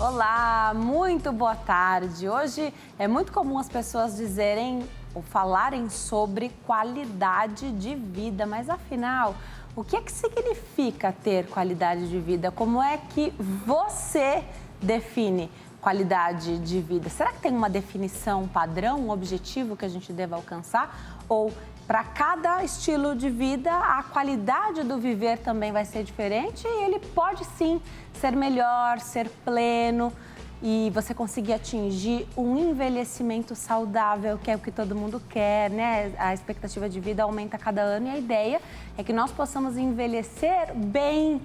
Olá, muito boa tarde. Hoje é muito comum as pessoas dizerem ou falarem sobre qualidade de vida, mas afinal, o que é que significa ter qualidade de vida? Como é que você define qualidade de vida? Será que tem uma definição padrão, um objetivo que a gente deva alcançar? Ou para cada estilo de vida, a qualidade do viver também vai ser diferente e ele pode sim ser melhor, ser pleno e você conseguir atingir um envelhecimento saudável, que é o que todo mundo quer, né? A expectativa de vida aumenta a cada ano e a ideia é que nós possamos envelhecer bem.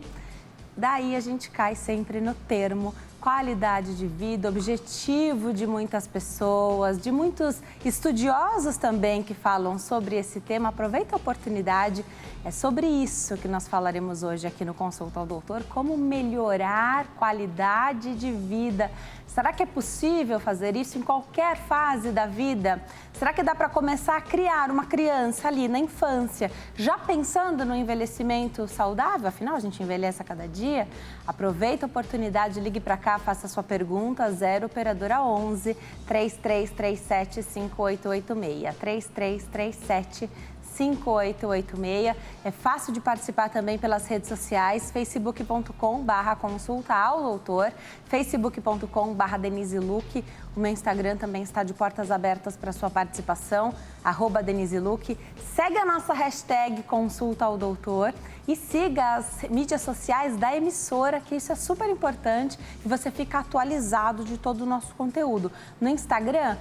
Daí a gente cai sempre no termo qualidade de vida, objetivo de muitas pessoas, de muitos estudiosos também que falam sobre esse tema. Aproveita a oportunidade, é sobre isso que nós falaremos hoje aqui no Consulta ao Doutor, como melhorar qualidade de vida. Será que é possível fazer isso em qualquer fase da vida? Será que dá para começar a criar uma criança ali na infância, já pensando no envelhecimento saudável? Afinal, a gente envelhece a cada dia. Aproveita a oportunidade, ligue para cá, faça sua pergunta, 0 operadora 11 3337 5886, 3337 5886. É fácil de participar também pelas redes sociais, facebook.com/consulta ao doutor, facebook.com/Denise Luque. O meu Instagram também está de portas abertas para sua participação, @Denise Luque. Segue a nossa hashtag Consulta ao Doutor e siga as mídias sociais da emissora, que isso é super importante e você fica atualizado de todo o nosso conteúdo. No Instagram,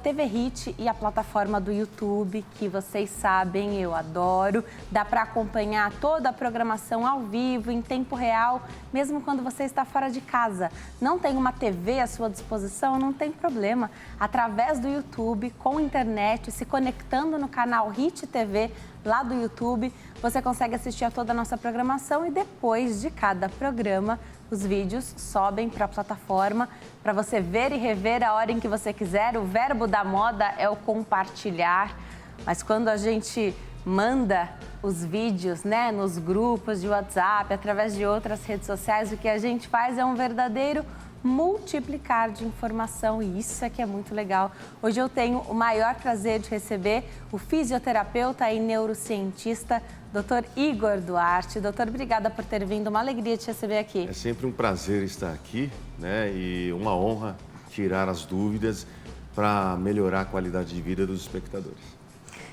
@TVHit e a plataforma do YouTube, que vocês sabem, eu adoro. Dá para acompanhar toda a programação ao vivo, em tempo real, mesmo quando você está fora de casa. Não tem uma TV à sua disposição? Não tem problema. Através do YouTube, com internet, se conectando no canal Hit TV, lá do YouTube, você consegue assistir a toda a nossa programação e depois de cada programa, os vídeos sobem para a plataforma para você ver e rever a hora em que você quiser. O verbo da moda é o compartilhar, mas quando a gente manda os vídeos, né, nos grupos de WhatsApp, através de outras redes sociais, o que a gente faz é um verdadeiro multiplicar de informação e isso é que é muito legal. Hoje eu tenho o maior prazer de receber o fisioterapeuta e neurocientista, Dr. Igor Duarte. Doutor, obrigada por ter vindo, uma alegria te receber aqui. É sempre um prazer estar aqui, né, e uma honra tirar as dúvidas para melhorar a qualidade de vida dos espectadores.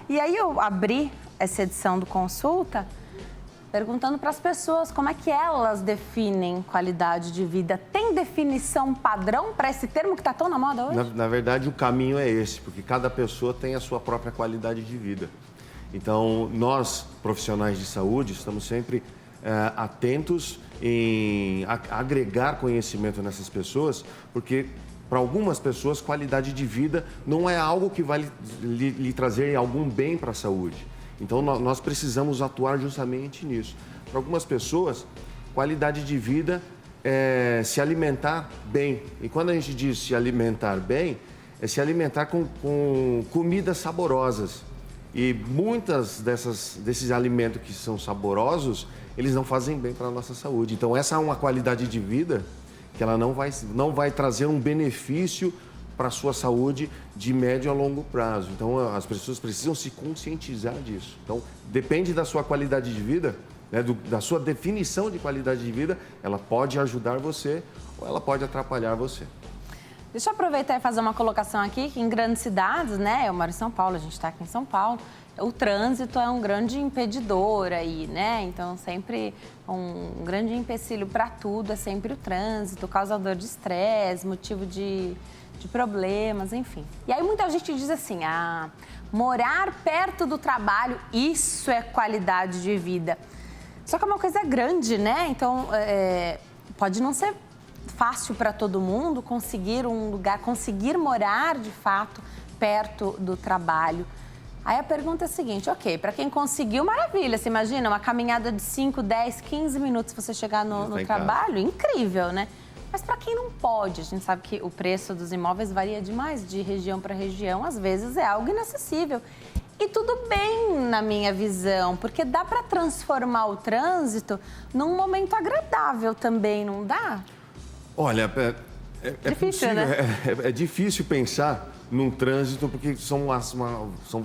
E aí eu abri essa edição do Consulta perguntando para as pessoas como é que elas definem qualidade de vida. Tem definição padrão para esse termo que está tão na moda hoje? Na verdade, o caminho é esse, porque cada pessoa tem a sua própria qualidade de vida. Então, nós, profissionais de saúde, estamos sempre atentos em agregar conhecimento nessas pessoas, porque para algumas pessoas, qualidade de vida não é algo que vai lhe trazer algum bem para a saúde. Então, nós precisamos atuar justamente nisso. Para algumas pessoas, qualidade de vida é se alimentar bem. E quando a gente diz se alimentar bem, é se alimentar com comidas saborosas. E muitas desses alimentos que são saborosos, eles não fazem bem para a nossa saúde. Então, essa é uma qualidade de vida que ela não vai trazer um benefício para a sua saúde de médio a longo prazo. Então, as pessoas precisam se conscientizar disso. Então, depende da sua qualidade de vida, né, da sua definição de qualidade de vida, ela pode ajudar você ou ela pode atrapalhar você. Deixa eu aproveitar e fazer uma colocação aqui, que em grandes cidades, né, eu moro em São Paulo, a gente está aqui em São Paulo, o trânsito é um grande impedidor aí, né? Então, sempre um grande empecilho para tudo é sempre o trânsito, causador de estresse, motivo de problemas, enfim. E aí muita gente diz assim, morar perto do trabalho, isso é qualidade de vida. Só que é uma coisa grande, né? Então, pode não ser fácil para todo mundo conseguir um lugar, conseguir morar de fato perto do trabalho. Aí a pergunta é a seguinte, ok, para quem conseguiu, maravilha, você imagina uma caminhada de 5, 10, 15 minutos você chegar no trabalho, incrível, né? Mas para quem não pode, a gente sabe que o preço dos imóveis varia demais de região para região, às vezes é algo inacessível. E tudo bem na minha visão, porque dá para transformar o trânsito num momento agradável também, não dá? Olha, Difícil, possível, né? é difícil pensar num trânsito porque são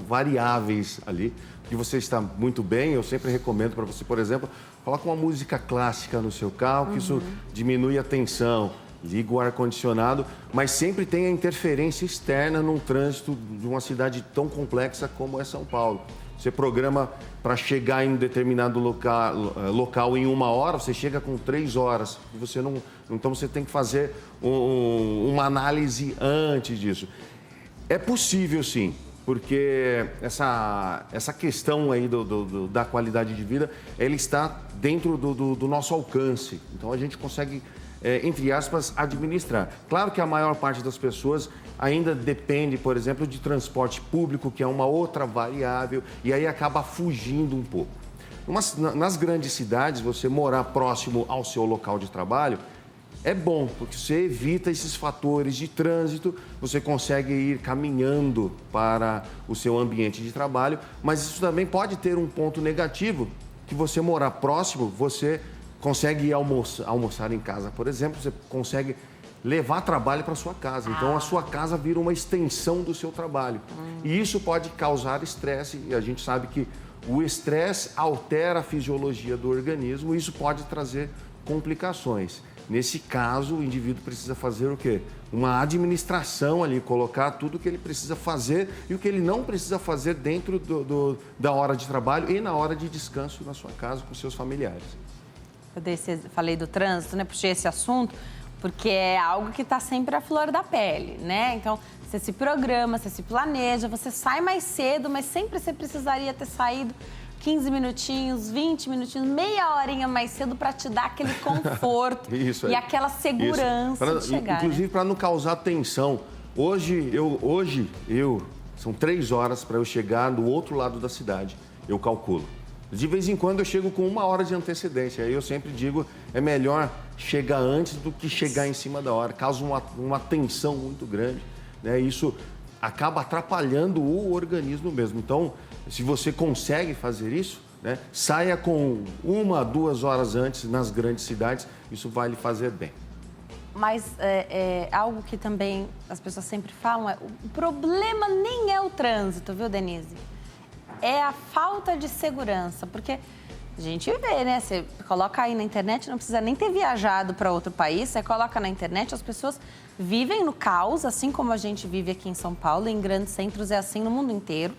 variáveis ali. Que você está muito bem, eu sempre recomendo para você, por exemplo, coloca uma música clássica no seu carro, que isso diminui a tensão, liga o ar-condicionado, mas sempre tem a interferência externa num trânsito de uma cidade tão complexa como é São Paulo. Você programa para chegar em um determinado local em 1 hora, você chega com 3 horas. E você não, então você tem que fazer uma análise antes disso. É possível, sim, porque essa questão aí da qualidade de vida, ela está dentro do nosso alcance. Então a gente consegue, entre aspas, administrar. Claro que a maior parte das pessoas ainda depende, por exemplo, de transporte público, que é uma outra variável, e aí acaba fugindo um pouco. Nas grandes cidades, você morar próximo ao seu local de trabalho é bom, porque você evita esses fatores de trânsito, você consegue ir caminhando para o seu ambiente de trabalho, mas isso também pode ter um ponto negativo, que você morar próximo, você consegue ir almoçar em casa, por exemplo, você consegue levar trabalho para sua casa. Então, a sua casa vira uma extensão do seu trabalho. E isso pode causar estresse, e a gente sabe que o estresse altera a fisiologia do organismo e isso pode trazer complicações. Nesse caso, o indivíduo precisa fazer o quê? Uma administração ali, colocar tudo o que ele precisa fazer e o que ele não precisa fazer dentro da hora de trabalho e na hora de descanso na sua casa com seus familiares. Falei do trânsito, né? Puxei esse assunto, porque é algo que está sempre à flor da pele, né? Então, você se programa, você se planeja, você sai mais cedo, mas sempre você precisaria ter saído 15 minutinhos, 20 minutinhos, meia horinha mais cedo para te dar aquele conforto Isso, e aquela segurança de chegar. Inclusive, para não causar tensão. Hoje, são 3 horas para eu chegar do outro lado da cidade, eu calculo. De vez em quando eu chego com 1 hora de antecedência. Aí eu sempre digo, é melhor chegar antes do que chegar em cima da hora. Causa uma tensão muito grande, né? Isso acaba atrapalhando o organismo mesmo. Então, se você consegue fazer isso, né, saia com 1, 2 horas antes nas grandes cidades, isso vai lhe fazer bem. Mas algo que também as pessoas sempre falam o problema nem é o trânsito, viu, Denise? É a falta de segurança, porque a gente vê, né? Você coloca aí na internet, não precisa nem ter viajado para outro país, você coloca na internet, as pessoas vivem no caos, assim como a gente vive aqui em São Paulo, em grandes centros é assim no mundo inteiro.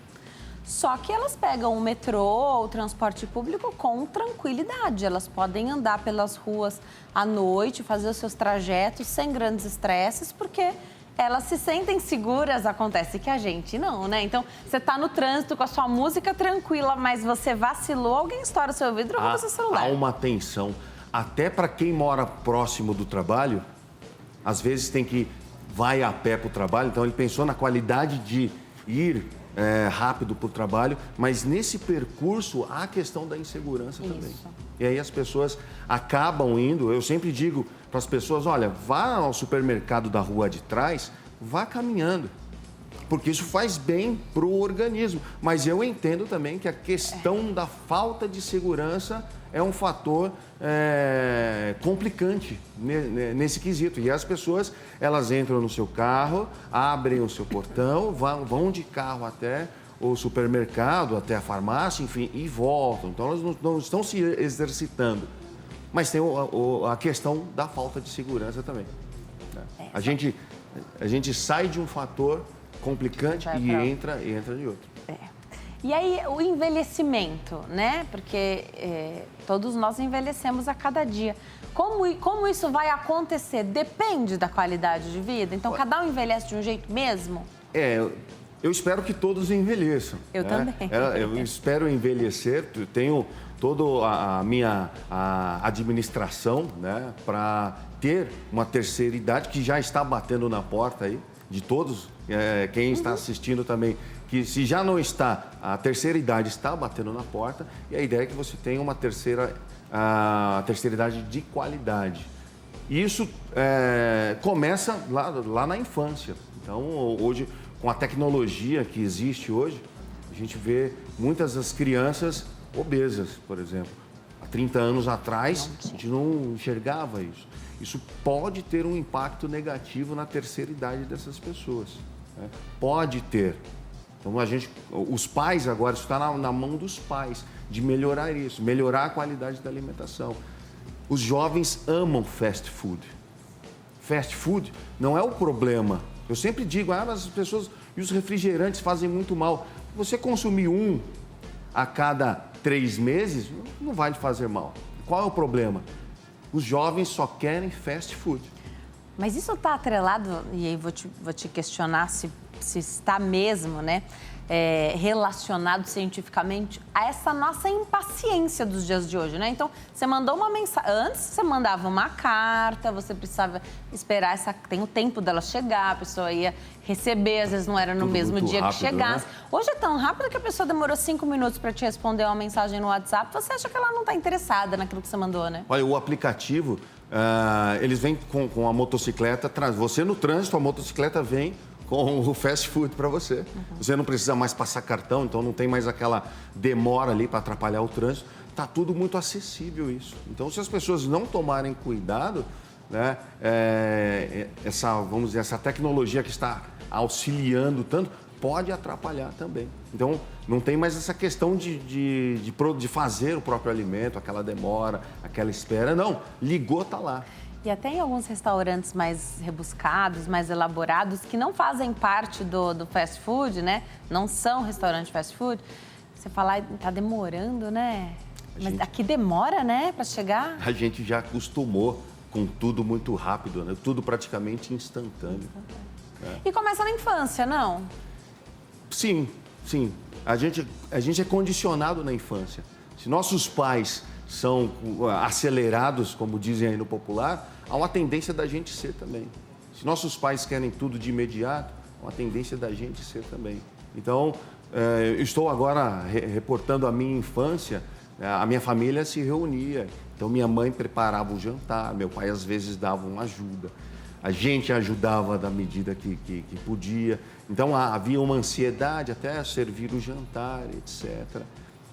Só que elas pegam o metrô ou o transporte público com tranquilidade. Elas podem andar pelas ruas à noite, fazer os seus trajetos sem grandes estresses, porque elas se sentem seguras. Acontece que a gente não, né? Então, você está no trânsito com a sua música tranquila, mas você vacilou, alguém estoura o seu vidro ou rouba o seu celular. Há uma tensão. Até para quem mora próximo do trabalho, às vezes vai a pé para o trabalho, então ele pensou na qualidade de ir rápido para o trabalho, mas nesse percurso há a questão da insegurança também. E aí as pessoas acabam indo, eu sempre digo para as pessoas, olha, vá ao supermercado da rua de trás, vá caminhando, porque isso faz bem para o organismo. Mas eu entendo também que a questão da falta de segurança é um fator complicante nesse quesito. E as pessoas, elas entram no seu carro, abrem o seu portão, vão de carro até o supermercado, até a farmácia, enfim, e voltam. Então, elas não estão se exercitando. Mas tem a questão da falta de segurança também, né? A gente sai de um fator complicante e entra de outro. E aí, o envelhecimento, né? Porque todos nós envelhecemos a cada dia. Como isso vai acontecer? Depende da qualidade de vida? Então, cada um envelhece de um jeito mesmo? Eu espero que todos envelheçam. Eu também. Eu espero envelhecer, tenho toda a minha administração, né, para ter uma terceira idade que já está batendo na porta aí, de todos, quem está assistindo também, que se já não está, a terceira idade está batendo na porta, e a ideia é que você tenha uma terceira idade de qualidade. Isso começa lá na infância. Então, hoje, com a tecnologia que existe hoje, a gente vê muitas das crianças obesas, por exemplo. 30 anos atrás, a gente não enxergava isso. Isso pode ter um impacto negativo na terceira idade dessas pessoas, né? Pode ter. Então, os pais agora, isso está na mão dos pais, de melhorar isso, melhorar a qualidade da alimentação. Os jovens amam fast food. Fast food não é o problema. Eu sempre digo, mas as pessoas e os refrigerantes fazem muito mal. Você consumir um a cada 3 meses, não vai te fazer mal. Qual é o problema? Os jovens só querem fast food. Mas isso está atrelado, e aí vou te questionar se está mesmo, né? Relacionado cientificamente a essa nossa impaciência dos dias de hoje, né? Então, você mandou uma mensagem... Antes, você mandava uma carta, você precisava esperar tem o tempo dela chegar, a pessoa ia receber, às vezes não era no Tudo mesmo dia rápido, que chegasse. né? Hoje é tão rápido que a pessoa demorou 5 minutos para te responder uma mensagem no WhatsApp, você acha que ela não está interessada naquilo que você mandou, né? Olha, o aplicativo, eles vêm com a motocicleta, você no trânsito, a motocicleta vem com o fast food para você. Uhum. Você não precisa mais passar cartão, então não tem mais aquela demora ali para atrapalhar o trânsito. Está tudo muito acessível isso. Então, se as pessoas não tomarem cuidado, né, vamos dizer, essa tecnologia que está auxiliando tanto, pode atrapalhar também. Então, não tem mais essa questão de fazer o próprio alimento, aquela demora, aquela espera. Não, ligou, está lá. E até em alguns restaurantes mais rebuscados, mais elaborados, que não fazem parte do fast food, né? Não são restaurantes fast food. Você fala, tá demorando, né? Mas aqui demora, né, para chegar? A gente já acostumou com tudo muito rápido, né? Tudo praticamente instantâneo. E começa na infância, não? Sim, sim. A gente é condicionado na infância. Se nossos pais são acelerados, como dizem aí no popular, há uma tendência da gente ser também. Se nossos pais querem tudo de imediato, há uma tendência da gente ser também. Então, eu estou agora reportando a minha infância, a minha família se reunia. Então, minha mãe preparava o jantar, meu pai às vezes dava uma ajuda. A gente ajudava da medida que podia. Então, havia uma ansiedade até servir o jantar, etc.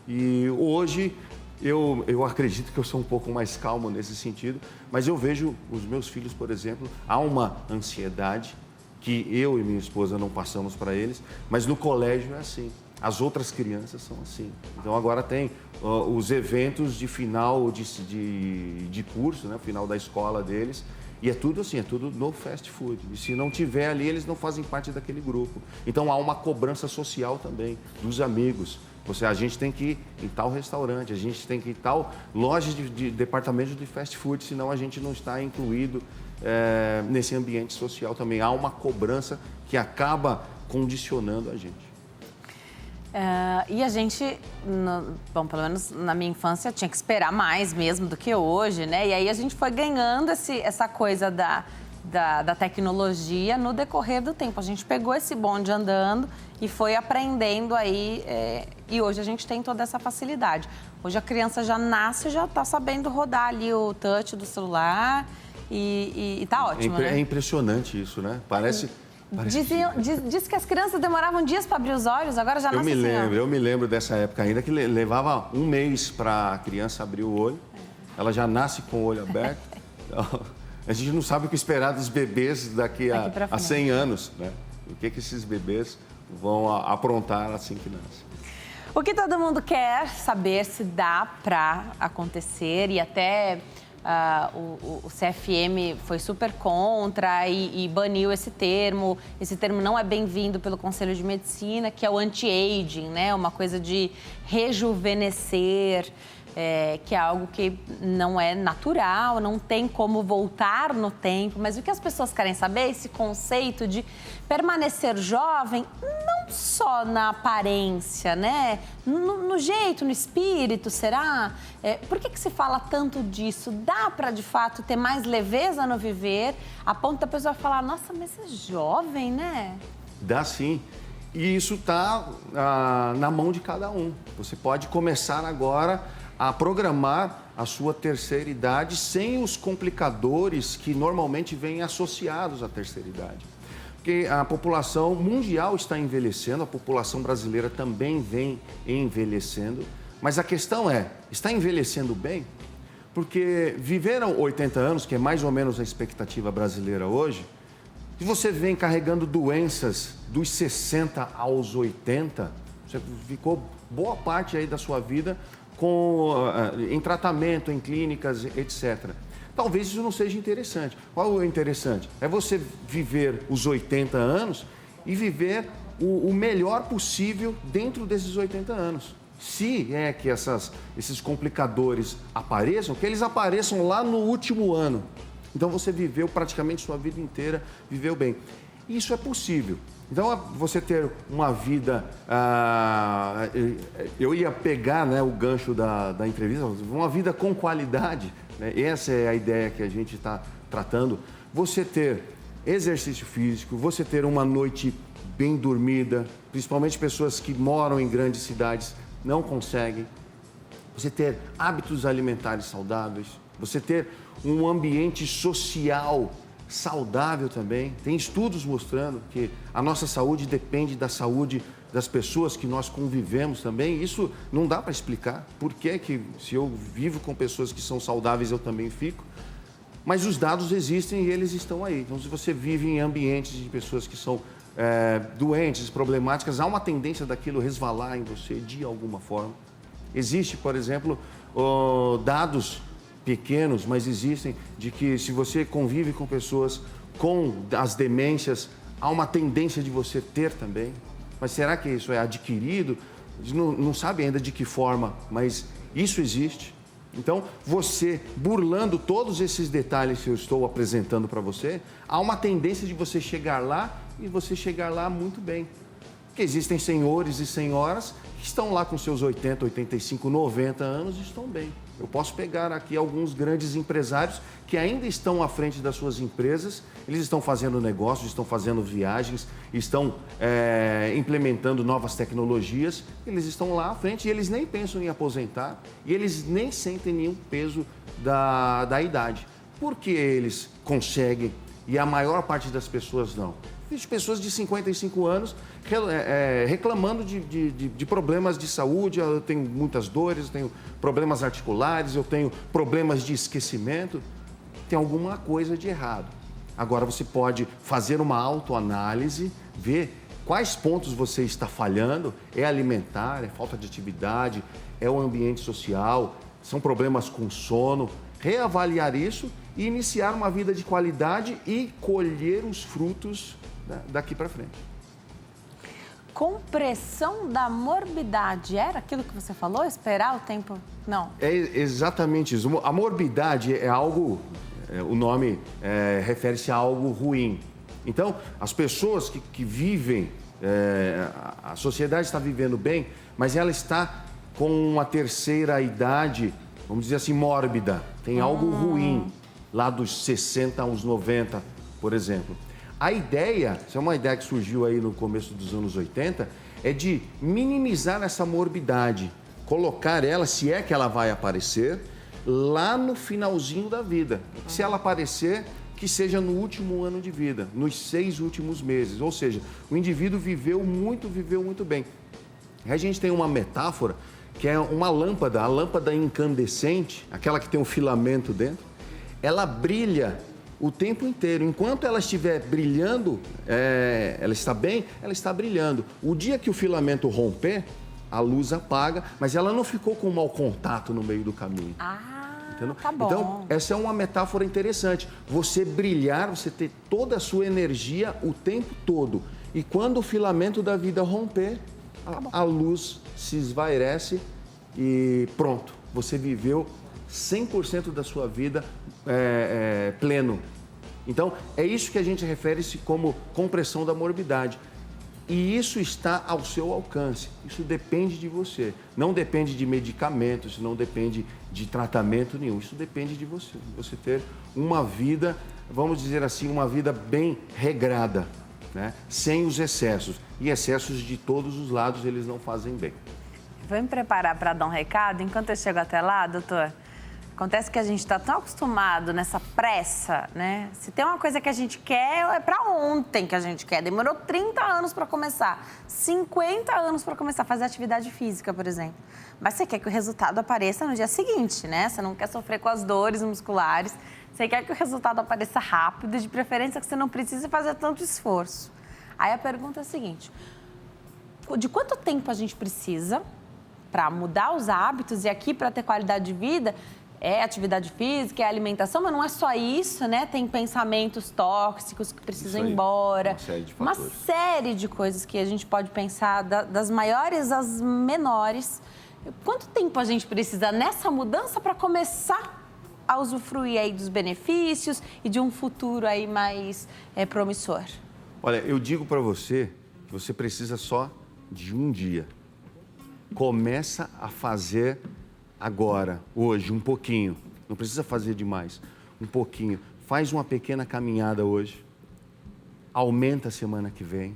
E hoje, eu acredito que eu sou um pouco mais calmo nesse sentido, mas eu vejo os meus filhos, por exemplo, há uma ansiedade que eu e minha esposa não passamos para eles, mas no colégio é assim. As outras crianças são assim. Então, agora tem os eventos de final de curso, né, final da escola deles, e é tudo assim, é tudo no fast food. E se não tiver ali, eles não fazem parte daquele grupo. Então, há uma cobrança social também, dos amigos. A gente tem que ir em tal restaurante, a gente tem que ir em tal loja de departamento de fast food, senão a gente não está incluído nesse ambiente social também. Há uma cobrança que acaba condicionando a gente. E a gente, bom, pelo menos na minha infância, tinha que esperar mais mesmo do que hoje, né? E aí a gente foi ganhando essa coisa da tecnologia no decorrer do tempo. A gente pegou esse bonde andando e foi aprendendo aí, e hoje a gente tem toda essa facilidade. Hoje a criança já nasce e já está sabendo rodar ali o touch do celular e tá ótimo, né? É impressionante isso, né? Diz que as crianças demoravam dias para abrir os olhos, agora já nasce assim. Eu me lembro dessa época ainda que levava 1 mês para a criança abrir o olho. Ela já nasce com o olho aberto. Então, a gente não sabe o que esperar dos bebês daqui a 100 anos, né? O que esses bebês vão aprontar assim que nascem. O que todo mundo quer saber se dá para acontecer, e até o CFM foi super contra e baniu esse termo. Esse termo não é bem-vindo pelo Conselho de Medicina, que é o anti-aging, né? Uma coisa de rejuvenescer, que é algo que não é natural, não tem como voltar no tempo. Mas o que as pessoas querem saber é esse conceito de permanecer jovem, não só na aparência, né? No jeito, no espírito, será? Por que se fala tanto disso? Dá para, de fato, ter mais leveza no viver, a ponto da pessoa falar, nossa, mas você é jovem, né? Dá sim. E isso está na mão de cada um. Você pode começar agora a programar a sua terceira idade sem os complicadores que normalmente vêm associados à terceira idade. Porque a população mundial está envelhecendo, a população brasileira também vem envelhecendo. Mas a questão é, está envelhecendo bem? Porque viveram 80 anos, que é mais ou menos a expectativa brasileira hoje, e você vem carregando doenças dos 60 aos 80, você ficou boa parte aí da sua vida em tratamento, em clínicas, etc. Talvez isso não seja interessante. Qual é o interessante? É você viver os 80 anos e viver o melhor possível dentro desses 80 anos. Se é que esses complicadores apareçam, que eles apareçam lá no último ano. Então você viveu praticamente sua vida inteira, viveu bem. Isso é possível. Então você ter uma vida, eu ia pegar, né, o gancho da entrevista, uma vida com qualidade, né? Essa é a ideia que a gente está tratando. Você ter exercício físico, você ter uma noite bem dormida, principalmente pessoas que moram em grandes cidades não conseguem. Você ter hábitos alimentares saudáveis, você ter um ambiente social saudável também. Tem estudos mostrando que a nossa saúde depende da saúde das pessoas que nós convivemos também. Isso não dá para explicar por que se eu vivo com pessoas que são saudáveis eu também fico. Mas os dados existem e eles estão aí. Então, se você vive em ambientes de pessoas que são doentes, problemáticas, há uma tendência daquilo resvalar em você de alguma forma. Existe, por exemplo, dados pequenos, mas existem, de que se você convive com pessoas com as demências, há uma tendência de você ter também. Mas será que isso é adquirido? Não sabe ainda de que forma, mas isso existe. Então, você, burlando todos esses detalhes que eu estou apresentando para você, há uma tendência de você chegar lá e você chegar lá muito bem. Porque existem senhores e senhoras que estão lá com seus 80, 85, 90 anos e estão bem. Eu posso pegar aqui alguns grandes empresários que ainda estão à frente das suas empresas, eles estão fazendo negócios, estão fazendo viagens, estão implementando novas tecnologias, eles estão lá à frente e eles nem pensam em aposentar e eles nem sentem nenhum peso da idade. Por que eles conseguem e a maior parte das pessoas não? Existem pessoas de 55 anos reclamando de problemas de saúde, eu tenho muitas dores, eu tenho problemas articulares, eu tenho problemas de esquecimento. Tem alguma coisa de errado. Agora você pode fazer uma autoanálise, ver quais pontos você está falhando, é alimentar, é falta de atividade, é o ambiente social, são problemas com sono, reavaliar isso e iniciar uma vida de qualidade e colher os frutos daqui para frente. Compressão da morbidade, era aquilo que você falou? Esperar o tempo? Não. É exatamente isso. A morbidade é algo, o nome refere-se a algo ruim. Então, as pessoas que vivem, a sociedade está vivendo bem, mas ela está com uma terceira idade, vamos dizer assim, mórbida. Tem algo ruim, lá dos 60 aos 90, por exemplo. A ideia, isso é uma ideia que surgiu aí no começo dos anos 80, é de minimizar essa morbidade, colocar ela, se é que ela vai aparecer, lá no finalzinho da vida. Se ela aparecer, que seja no último ano de vida, nos 6 últimos meses. Ou seja, o indivíduo viveu muito bem. A gente tem uma metáfora que é uma lâmpada, a lâmpada incandescente, aquela que tem um filamento dentro, ela brilha o tempo inteiro. Enquanto ela estiver brilhando, ela está bem, ela está brilhando. O dia que o filamento romper, a luz apaga, mas ela não ficou com mau contato no meio do caminho. Entendeu? Tá bom. Então, essa é uma metáfora interessante. Você brilhar, você ter toda a sua energia o tempo todo. E quando o filamento da vida romper, a luz se esvairece e pronto. Você viveu 100% da sua vida pleno. Então, é isso que a gente refere-se como compressão da morbidade. E isso está ao seu alcance. Isso depende de você. Não depende de medicamentos, não depende de tratamento nenhum. Isso depende de você. Você ter uma vida, vamos dizer assim, uma vida bem regrada, né? Sem os excessos. E excessos de todos os lados, eles não fazem bem. Vou me preparar para dar um recado. Enquanto eu chego até lá, doutor, Acontece que a gente está tão acostumado nessa pressa, né? Se tem uma coisa que a gente quer, é para ontem que a gente quer. Demorou 30 anos para começar, 50 anos para começar a fazer atividade física, por exemplo. Mas você quer que o resultado apareça no dia seguinte, né? Você não quer sofrer com as dores musculares. Você quer que o resultado apareça rápido e de preferência que você não precise fazer tanto esforço. Aí a pergunta é a seguinte: de quanto tempo a gente precisa para mudar os hábitos e aqui para ter qualidade de vida? É atividade física, é alimentação, mas não é só isso, né? Tem pensamentos tóxicos que precisam ir embora. Uma série de coisas que a gente pode pensar, das maiores às menores. Quanto tempo a gente precisa nessa mudança para começar a usufruir aí dos benefícios e de um futuro aí mais promissor? Olha, eu digo para você que você precisa só de um dia. Começa a fazer agora, hoje, um pouquinho. Não precisa fazer demais. Um pouquinho. Faz uma pequena caminhada hoje. Aumenta a semana que vem.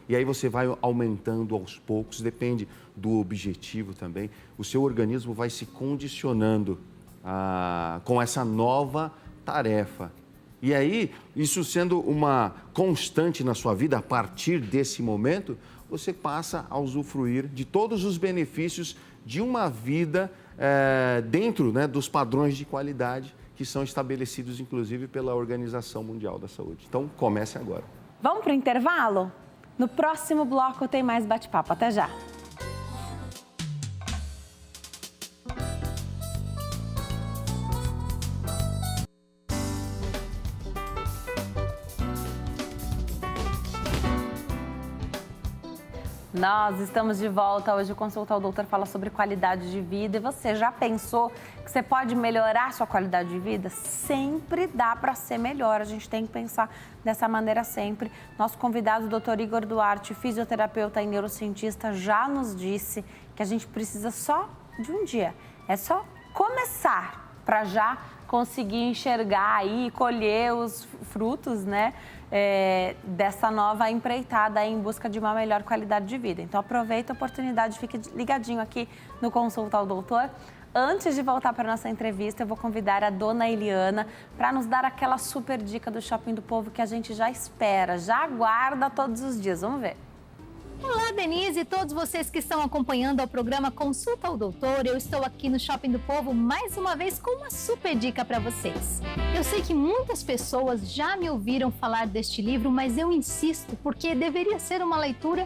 E aí você vai aumentando aos poucos. Depende do objetivo também. O seu organismo vai se condicionando com essa nova tarefa. E aí, isso sendo uma constante na sua vida, a partir desse momento, você passa a usufruir de todos os benefícios de uma vida dentro, né, dos padrões de qualidade que são estabelecidos, inclusive, pela Organização Mundial da Saúde. Então, comece agora. Vamos para o intervalo? No próximo bloco tem mais bate-papo. Até já! Nós estamos de volta. Hoje o Consulta ao Doutor fala sobre qualidade de vida. E você já pensou que você pode melhorar a sua qualidade de vida? Sempre dá para ser melhor. A gente tem que pensar dessa maneira sempre. Nosso convidado, o Dr. Igor Duarte, fisioterapeuta e neurocientista, já nos disse que a gente precisa só de um dia. É só começar para já conseguir enxergar aí e colher os frutos, né? Dessa nova empreitada em busca de uma melhor qualidade de vida. Então, aproveita a oportunidade, fique ligadinho aqui no Consulta ao Doutor. Antes de voltar para a nossa entrevista, eu vou convidar a dona Eliana para nos dar aquela super dica do Shopping do Povo que a gente já espera, já aguarda todos os dias. Vamos ver. Olá, Denise e todos vocês que estão acompanhando o programa Consulta ao Doutor. Eu estou aqui no Shopping do Povo mais uma vez com uma super dica para vocês. Eu sei que muitas pessoas já me ouviram falar deste livro, mas eu insisto porque deveria ser uma leitura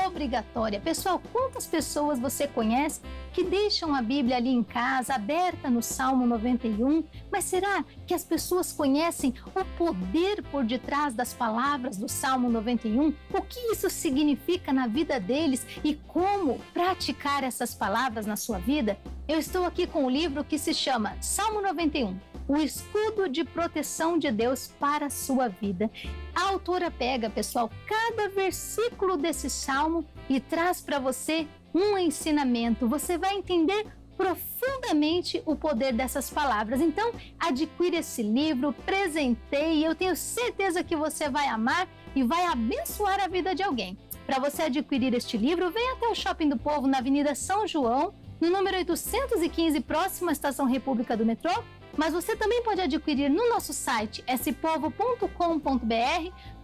obrigatória. Pessoal, quantas pessoas você conhece que deixam a Bíblia ali em casa, aberta no Salmo 91? Mas será que as pessoas conhecem o poder por detrás das palavras do Salmo 91? O que isso significa na vida deles e como praticar essas palavras na sua vida? Eu estou aqui com um livro que se chama Salmo 91. O escudo de proteção de Deus para a sua vida. A autora pega, pessoal, cada versículo desse salmo e traz para você um ensinamento. Você vai entender profundamente o poder dessas palavras. Então, adquira esse livro, presenteie. Eu tenho certeza que você vai amar e vai abençoar a vida de alguém. Para você adquirir este livro, venha até o Shopping do Povo na Avenida São João, no número 815, próximo à Estação República do Metrô. Mas você também pode adquirir no nosso site spovo.com.br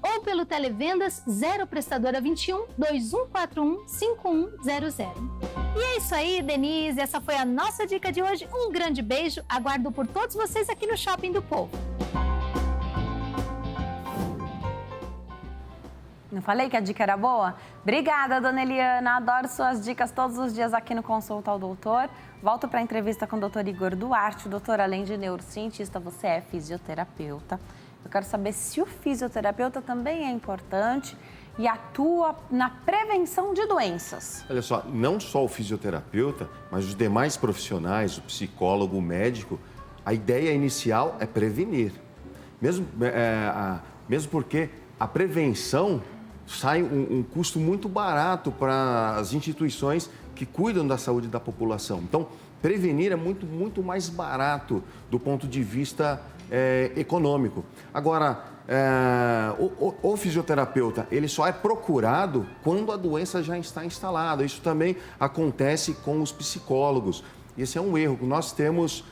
ou pelo Televendas 0 Prestadora 21 2141 5100. E é isso aí, Denise. Essa foi a nossa dica de hoje. Um grande beijo. Aguardo por todos vocês aqui no Shopping do Povo. Não falei que a dica era boa? Obrigada, dona Eliana. Adoro suas dicas todos os dias aqui no Consulta ao Doutor. Volto para a entrevista com o Dr. Igor Duarte. Doutor, além de neurocientista, você é fisioterapeuta. Eu quero saber se o fisioterapeuta também é importante e atua na prevenção de doenças. Olha só, não só o fisioterapeuta, mas os demais profissionais, o psicólogo, o médico, a ideia inicial é prevenir. Mesmo porque a prevenção sai um custo muito barato para as instituições que cuidam da saúde da população. Então, prevenir é muito mais barato do ponto de vista econômico. Agora, o fisioterapeuta, ele só é procurado quando a doença já está instalada. Isso também acontece com os psicólogos. Esse é um erro. Nós temos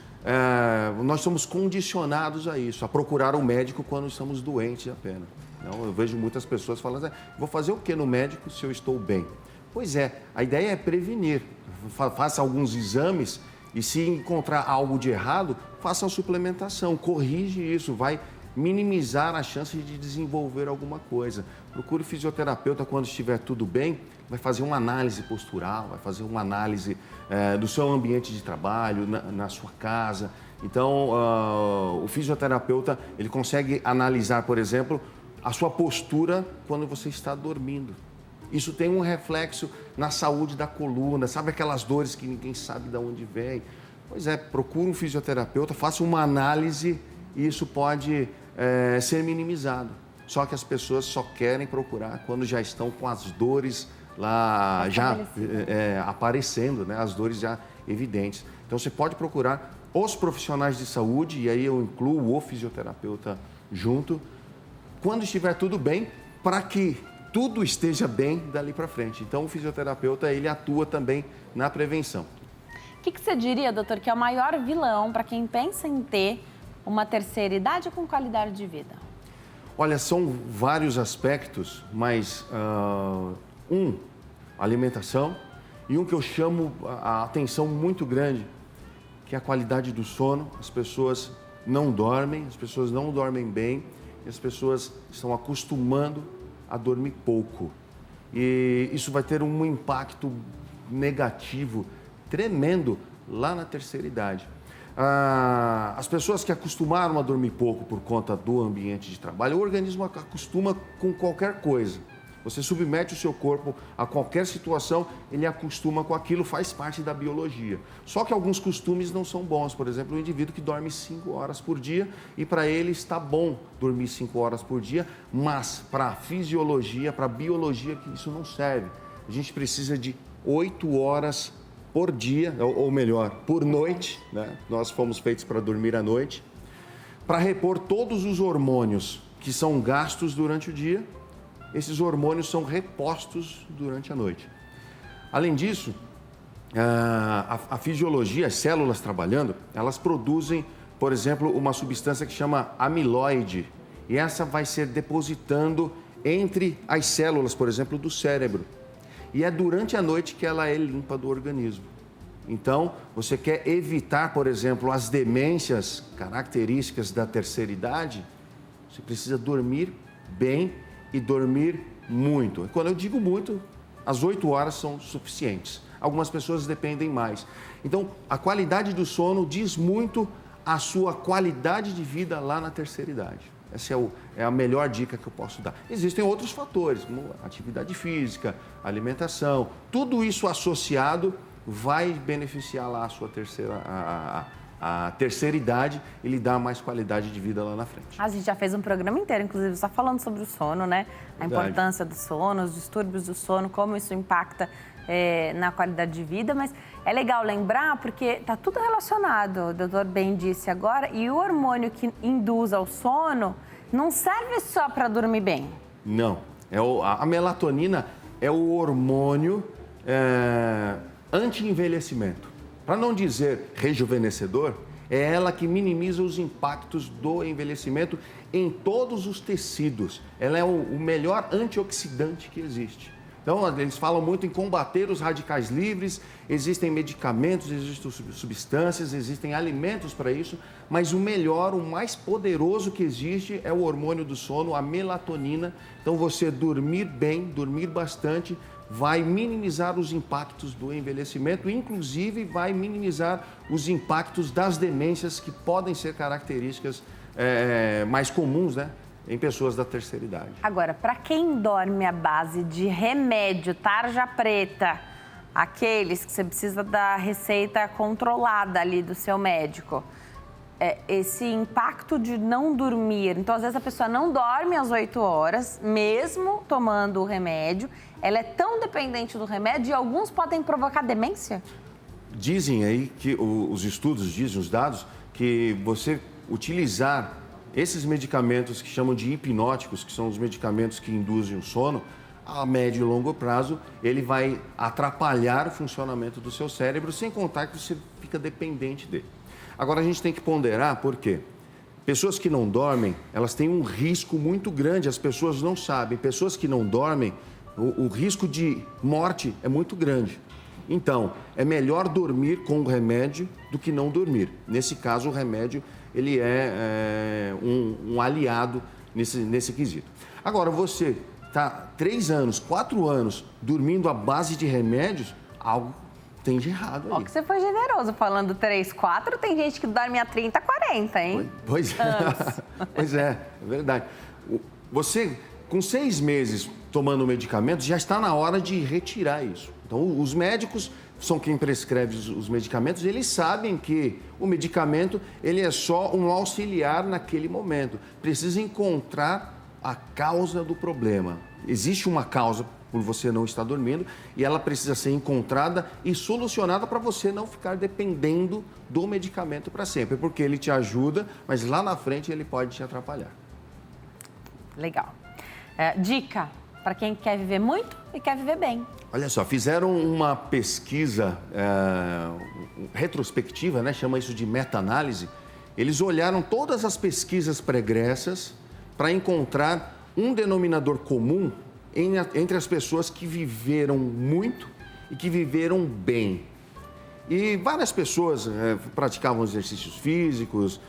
nós somos condicionados a isso, a procurar o médico quando estamos doentes apenas. Então, eu vejo muitas pessoas falando, vou fazer o que no médico se eu estou bem? Pois é, a ideia é prevenir. Faça alguns exames e se encontrar algo de errado, faça uma suplementação, corrige isso, vai minimizar a chance de desenvolver alguma coisa. Procure o fisioterapeuta quando estiver tudo bem, vai fazer uma análise postural, vai fazer uma análise do seu ambiente de trabalho, na sua casa. Então, o fisioterapeuta, ele consegue analisar, por exemplo, a sua postura quando você está dormindo. Isso tem um reflexo na saúde da coluna, sabe aquelas dores que ninguém sabe de onde vem? Pois é, procure um fisioterapeuta, faça uma análise e isso pode ser minimizado. Só que as pessoas só querem procurar quando já estão com as dores lá já aparecendo, né? As dores já evidentes. Então você pode procurar os profissionais de saúde, e aí eu incluo o fisioterapeuta junto, quando estiver tudo bem, para que tudo esteja bem dali para frente. Então o fisioterapeuta, ele atua também na prevenção. O que você diria, doutor, que é o maior vilão para quem pensa em ter uma terceira idade com qualidade de vida? Olha, são vários aspectos, mas alimentação, e um que eu chamo a atenção muito grande, que é a qualidade do sono. As pessoas não dormem bem, e as pessoas estão acostumando a dormir pouco. E isso vai ter um impacto negativo tremendo lá na terceira idade. As pessoas que acostumaram a dormir pouco por conta do ambiente de trabalho, o organismo acostuma com qualquer coisa. Você submete o seu corpo a qualquer situação, ele acostuma com aquilo, faz parte da biologia. Só que alguns costumes não são bons. Por exemplo, o indivíduo que dorme 5 horas por dia, e para ele está bom dormir 5 horas por dia, mas para a fisiologia, para a biologia, que isso não serve. A gente precisa de 8 horas por dia, ou melhor, por noite, né? Nós fomos feitos para dormir à noite, para repor todos os hormônios que são gastos durante o dia. Esses hormônios são repostos durante a noite. Além disso, a fisiologia, as células trabalhando, elas produzem, por exemplo, uma substância que chama amiloide. E essa vai ser depositando entre as células, por exemplo, do cérebro. E é durante a noite que ela é limpa do organismo. Então, você quer evitar, por exemplo, as demências características da terceira idade, você precisa dormir bem e dormir muito. Quando eu digo muito, as 8 horas são suficientes. Algumas pessoas dependem mais. Então, a qualidade do sono diz muito a sua qualidade de vida lá na terceira idade. Essa é a melhor dica que eu posso dar. Existem outros fatores, como atividade física, alimentação. Tudo isso associado vai beneficiar lá a sua a terceira idade e lhe dá mais qualidade de vida lá na frente. A gente já fez um programa inteiro, inclusive, só falando sobre o sono, né? A Verdade. importância do sono, os distúrbios do sono, como isso impacta na qualidade de vida. Mas é legal lembrar porque está tudo relacionado, o doutor bem disse agora, e o hormônio que induz ao sono não serve só para dormir bem. Não. A melatonina é o hormônio anti-envelhecimento. Para não dizer rejuvenescedor, é ela que minimiza os impactos do envelhecimento em todos os tecidos. Ela é o melhor antioxidante que existe. Então, eles falam muito em combater os radicais livres, existem medicamentos, existem substâncias, existem alimentos para isso, mas o melhor, o mais poderoso que existe é o hormônio do sono, a melatonina. Então, você dormir bem, dormir bastante, vai minimizar os impactos do envelhecimento, inclusive vai minimizar os impactos das demências que podem ser características mais comuns, né, em pessoas da terceira idade. Agora, para quem dorme à base de remédio, tarja preta, aqueles que você precisa da receita controlada ali do seu médico, esse impacto de não dormir, então às vezes a pessoa não dorme às 8 horas, mesmo tomando o remédio, ela é tão dependente do remédio e alguns podem provocar demência? Dizem aí que os estudos dizem, os dados, que você utilizar esses medicamentos que chamam de hipnóticos, que são os medicamentos que induzem o sono, a médio e longo prazo, ele vai atrapalhar o funcionamento do seu cérebro, sem contar que você fica dependente dele. Agora, a gente tem que ponderar, por quê? Pessoas que não dormem, elas têm um risco muito grande, as pessoas não sabem. Pessoas que não dormem, o risco de morte é muito grande. Então, é melhor dormir com o remédio do que não dormir. Nesse caso, o remédio ele é um aliado nesse quesito. Agora, você está 3 anos, 4 anos dormindo à base de remédios, algo tem de errado aí. Ó, que você foi generoso falando 3, 4, tem gente que dorme a 30, 40, hein? Pois é, pois é verdade. Você, com 6 meses tomando medicamento, já está na hora de retirar isso. Então, os médicos são quem prescreve os medicamentos, eles sabem que o medicamento ele é só um auxiliar naquele momento. Precisa encontrar a causa do problema. Existe uma causa por você não estar dormindo e ela precisa ser encontrada e solucionada para você não ficar dependendo do medicamento para sempre, porque ele te ajuda, mas lá na frente ele pode te atrapalhar. Legal. Dica para quem quer viver muito e quer viver bem. Olha só, fizeram uma pesquisa retrospectiva, né? Chama isso de meta-análise. Eles olharam todas as pesquisas pregressas para encontrar um denominador comum entre as pessoas que viveram muito e que viveram bem. E várias pessoas praticavam exercícios físicos,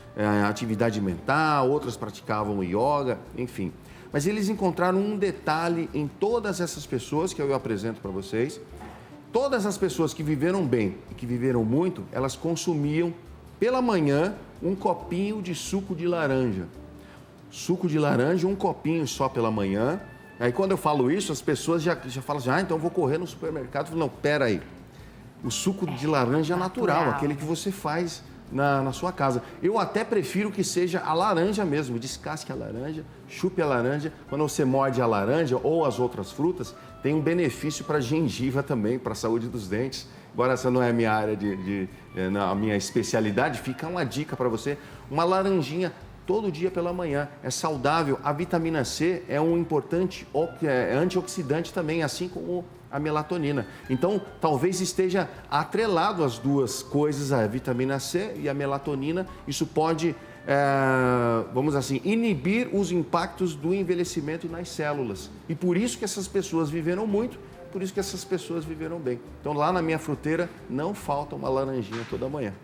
atividade mental, outras praticavam yoga, enfim. Mas eles encontraram um detalhe em todas essas pessoas que eu apresento para vocês. Todas as pessoas que viveram bem e que viveram muito, elas consumiam pela manhã um copinho de suco de laranja. Suco de laranja, um copinho só pela manhã. Aí quando eu falo isso, as pessoas já falam assim, então eu vou correr no supermercado. Eu falo, não, pera aí. O suco de laranja é natural, aquele que você faz na sua casa. Eu até prefiro que seja a laranja mesmo, descasque a laranja, chupe a laranja. Quando você morde a laranja ou as outras frutas, tem um benefício para a gengiva também, para a saúde dos dentes. Agora, essa não é a minha área a minha especialidade, fica uma dica para você. Uma laranjinha todo dia pela manhã, é saudável. A vitamina C é um importante antioxidante também, assim como a melatonina. Então, talvez esteja atrelado as duas coisas, a vitamina C e a melatonina. Isso pode, vamos assim, inibir os impactos do envelhecimento nas células. E por isso que essas pessoas viveram muito, por isso que essas pessoas viveram bem. Então, lá na minha fruteira, não falta uma laranjinha toda manhã.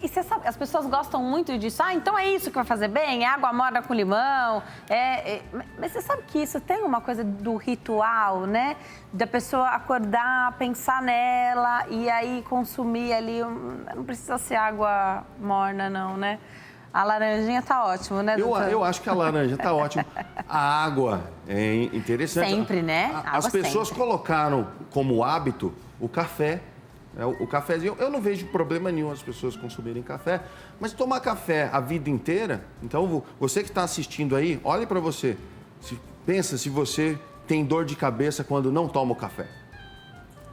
E você sabe, as pessoas gostam muito disso. Então é isso que vai fazer bem? É água morna com limão? Mas você sabe que isso tem uma coisa do ritual, né? Da pessoa acordar, pensar nela e aí consumir ali. Não precisa ser água morna, não, né? A laranjinha tá ótimo, né, doutor? Eu acho que a laranja tá ótimo. A água é interessante. Sempre, né? As pessoas colocaram como hábito o café. O cafezinho, eu não vejo problema nenhum as pessoas consumirem café, mas tomar café a vida inteira, então você que está assistindo aí, olhe para você, pensa se você tem dor de cabeça quando não toma o café.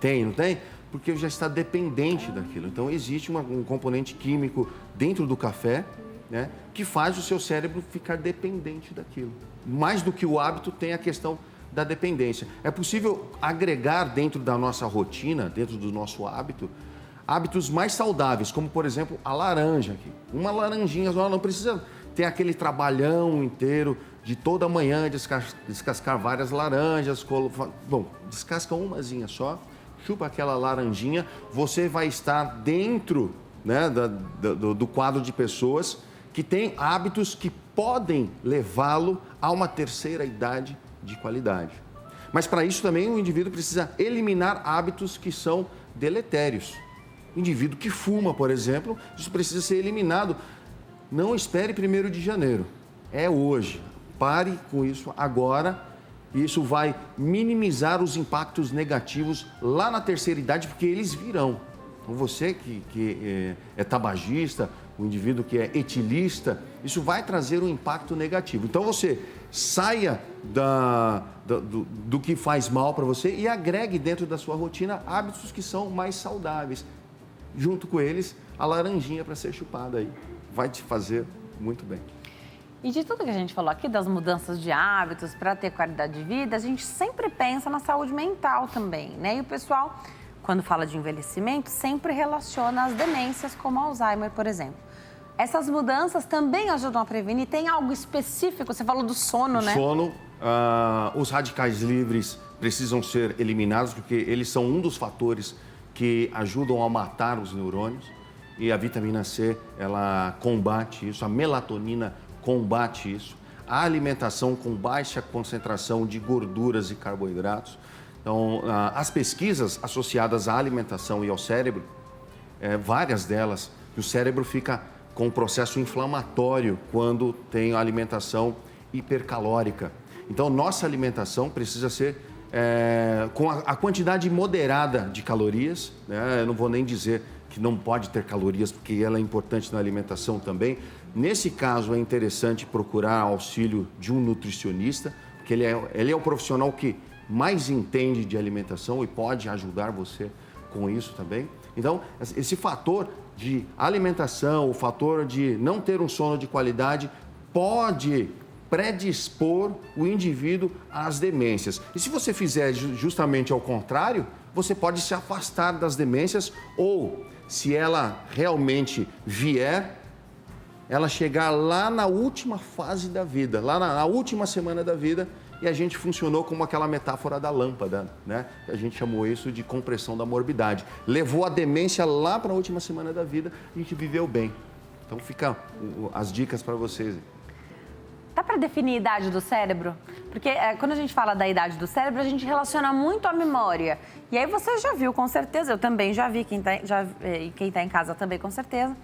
Tem, não tem? Porque já está dependente daquilo. Então existe um componente químico dentro do café, né, que faz o seu cérebro ficar dependente daquilo. Mais do que o hábito, tem a questão da dependência. É possível agregar dentro da nossa rotina, dentro do nosso hábito, hábitos mais saudáveis, como, por exemplo, a laranja aqui. Uma laranjinha, não precisa ter aquele trabalhão inteiro de toda manhã descascar várias laranjas. Bom, descasca umazinha só, chupa aquela laranjinha, você vai estar dentro, né, do quadro de pessoas que têm hábitos que podem levá-lo a uma terceira idade de qualidade. Mas para isso também o indivíduo precisa eliminar hábitos que são deletérios. O indivíduo que fuma, por exemplo, isso precisa ser eliminado. Não espere 1º de janeiro, é hoje. Pare com isso agora. Isso vai minimizar os impactos negativos lá na terceira idade, porque eles virão. Então, você que é tabagista, o indivíduo que é etilista, isso vai trazer um impacto negativo. Então, você saia do que faz mal para você e agregue dentro da sua rotina hábitos que são mais saudáveis. Junto com eles, a laranjinha para ser chupada aí. Vai te fazer muito bem. E de tudo que a gente falou aqui, das mudanças de hábitos para ter qualidade de vida, a gente sempre pensa na saúde mental também, né? E o pessoal, quando fala de envelhecimento, sempre relaciona as demências, como Alzheimer, por exemplo. Essas mudanças também ajudam a prevenir? Tem algo específico? Você falou do sono, né? Sono, os radicais livres precisam ser eliminados, porque eles são um dos fatores que ajudam a matar os neurônios. E a vitamina C, ela combate isso, a melatonina combate isso. A alimentação com baixa concentração de gorduras e carboidratos. Então, as pesquisas associadas à alimentação e ao cérebro, várias delas, o cérebro fica com um processo inflamatório quando tem a alimentação hipercalórica. Então, nossa alimentação precisa ser com a quantidade moderada de calorias, né? Eu não vou nem dizer que não pode ter calorias, porque ela é importante na alimentação também. Nesse caso, é interessante procurar auxílio de um nutricionista, porque ele é o profissional que mais entende de alimentação e pode ajudar você com isso também. Então, esse fator de alimentação, o fator de não ter um sono de qualidade, pode predispor o indivíduo às demências. E se você fizer justamente ao contrário, você pode se afastar das demências ou, se ela realmente vier, ela chegar lá na última fase da vida, lá na última semana da vida, e a gente funcionou como aquela metáfora da lâmpada, né? A gente chamou isso de compressão da morbidade. Levou a demência lá para a última semana da vida e a gente viveu bem. Então, fica as dicas para vocês. Dá para definir a idade do cérebro? Porque quando a gente fala da idade do cérebro, a gente relaciona muito à memória. E aí você já viu, com certeza, eu também já vi, quem está em casa também, com certeza,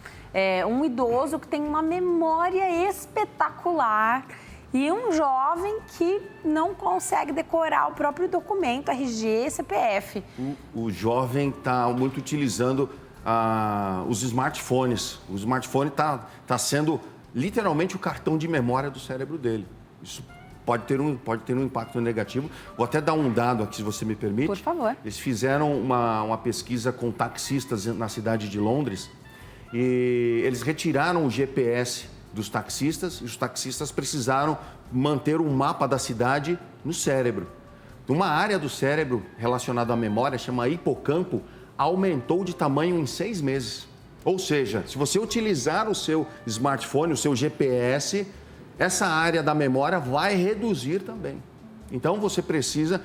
um idoso que tem uma memória espetacular e um jovem que não consegue decorar o próprio documento, RG, CPF. O jovem está muito utilizando os smartphones. O smartphone está sendo literalmente o cartão de memória do cérebro dele. Isso pode ter um impacto negativo. Vou até dar um dado aqui, se você me permite. Por favor. Eles fizeram uma pesquisa com taxistas na cidade de Londres e eles retiraram o GPS dos taxistas e os taxistas precisaram manter um mapa da cidade no cérebro. Uma área do cérebro relacionada à memória, chama hipocampo, aumentou de tamanho em 6 meses. Ou seja, se você utilizar o seu smartphone, o seu GPS, essa área da memória vai reduzir também. Então, você precisa...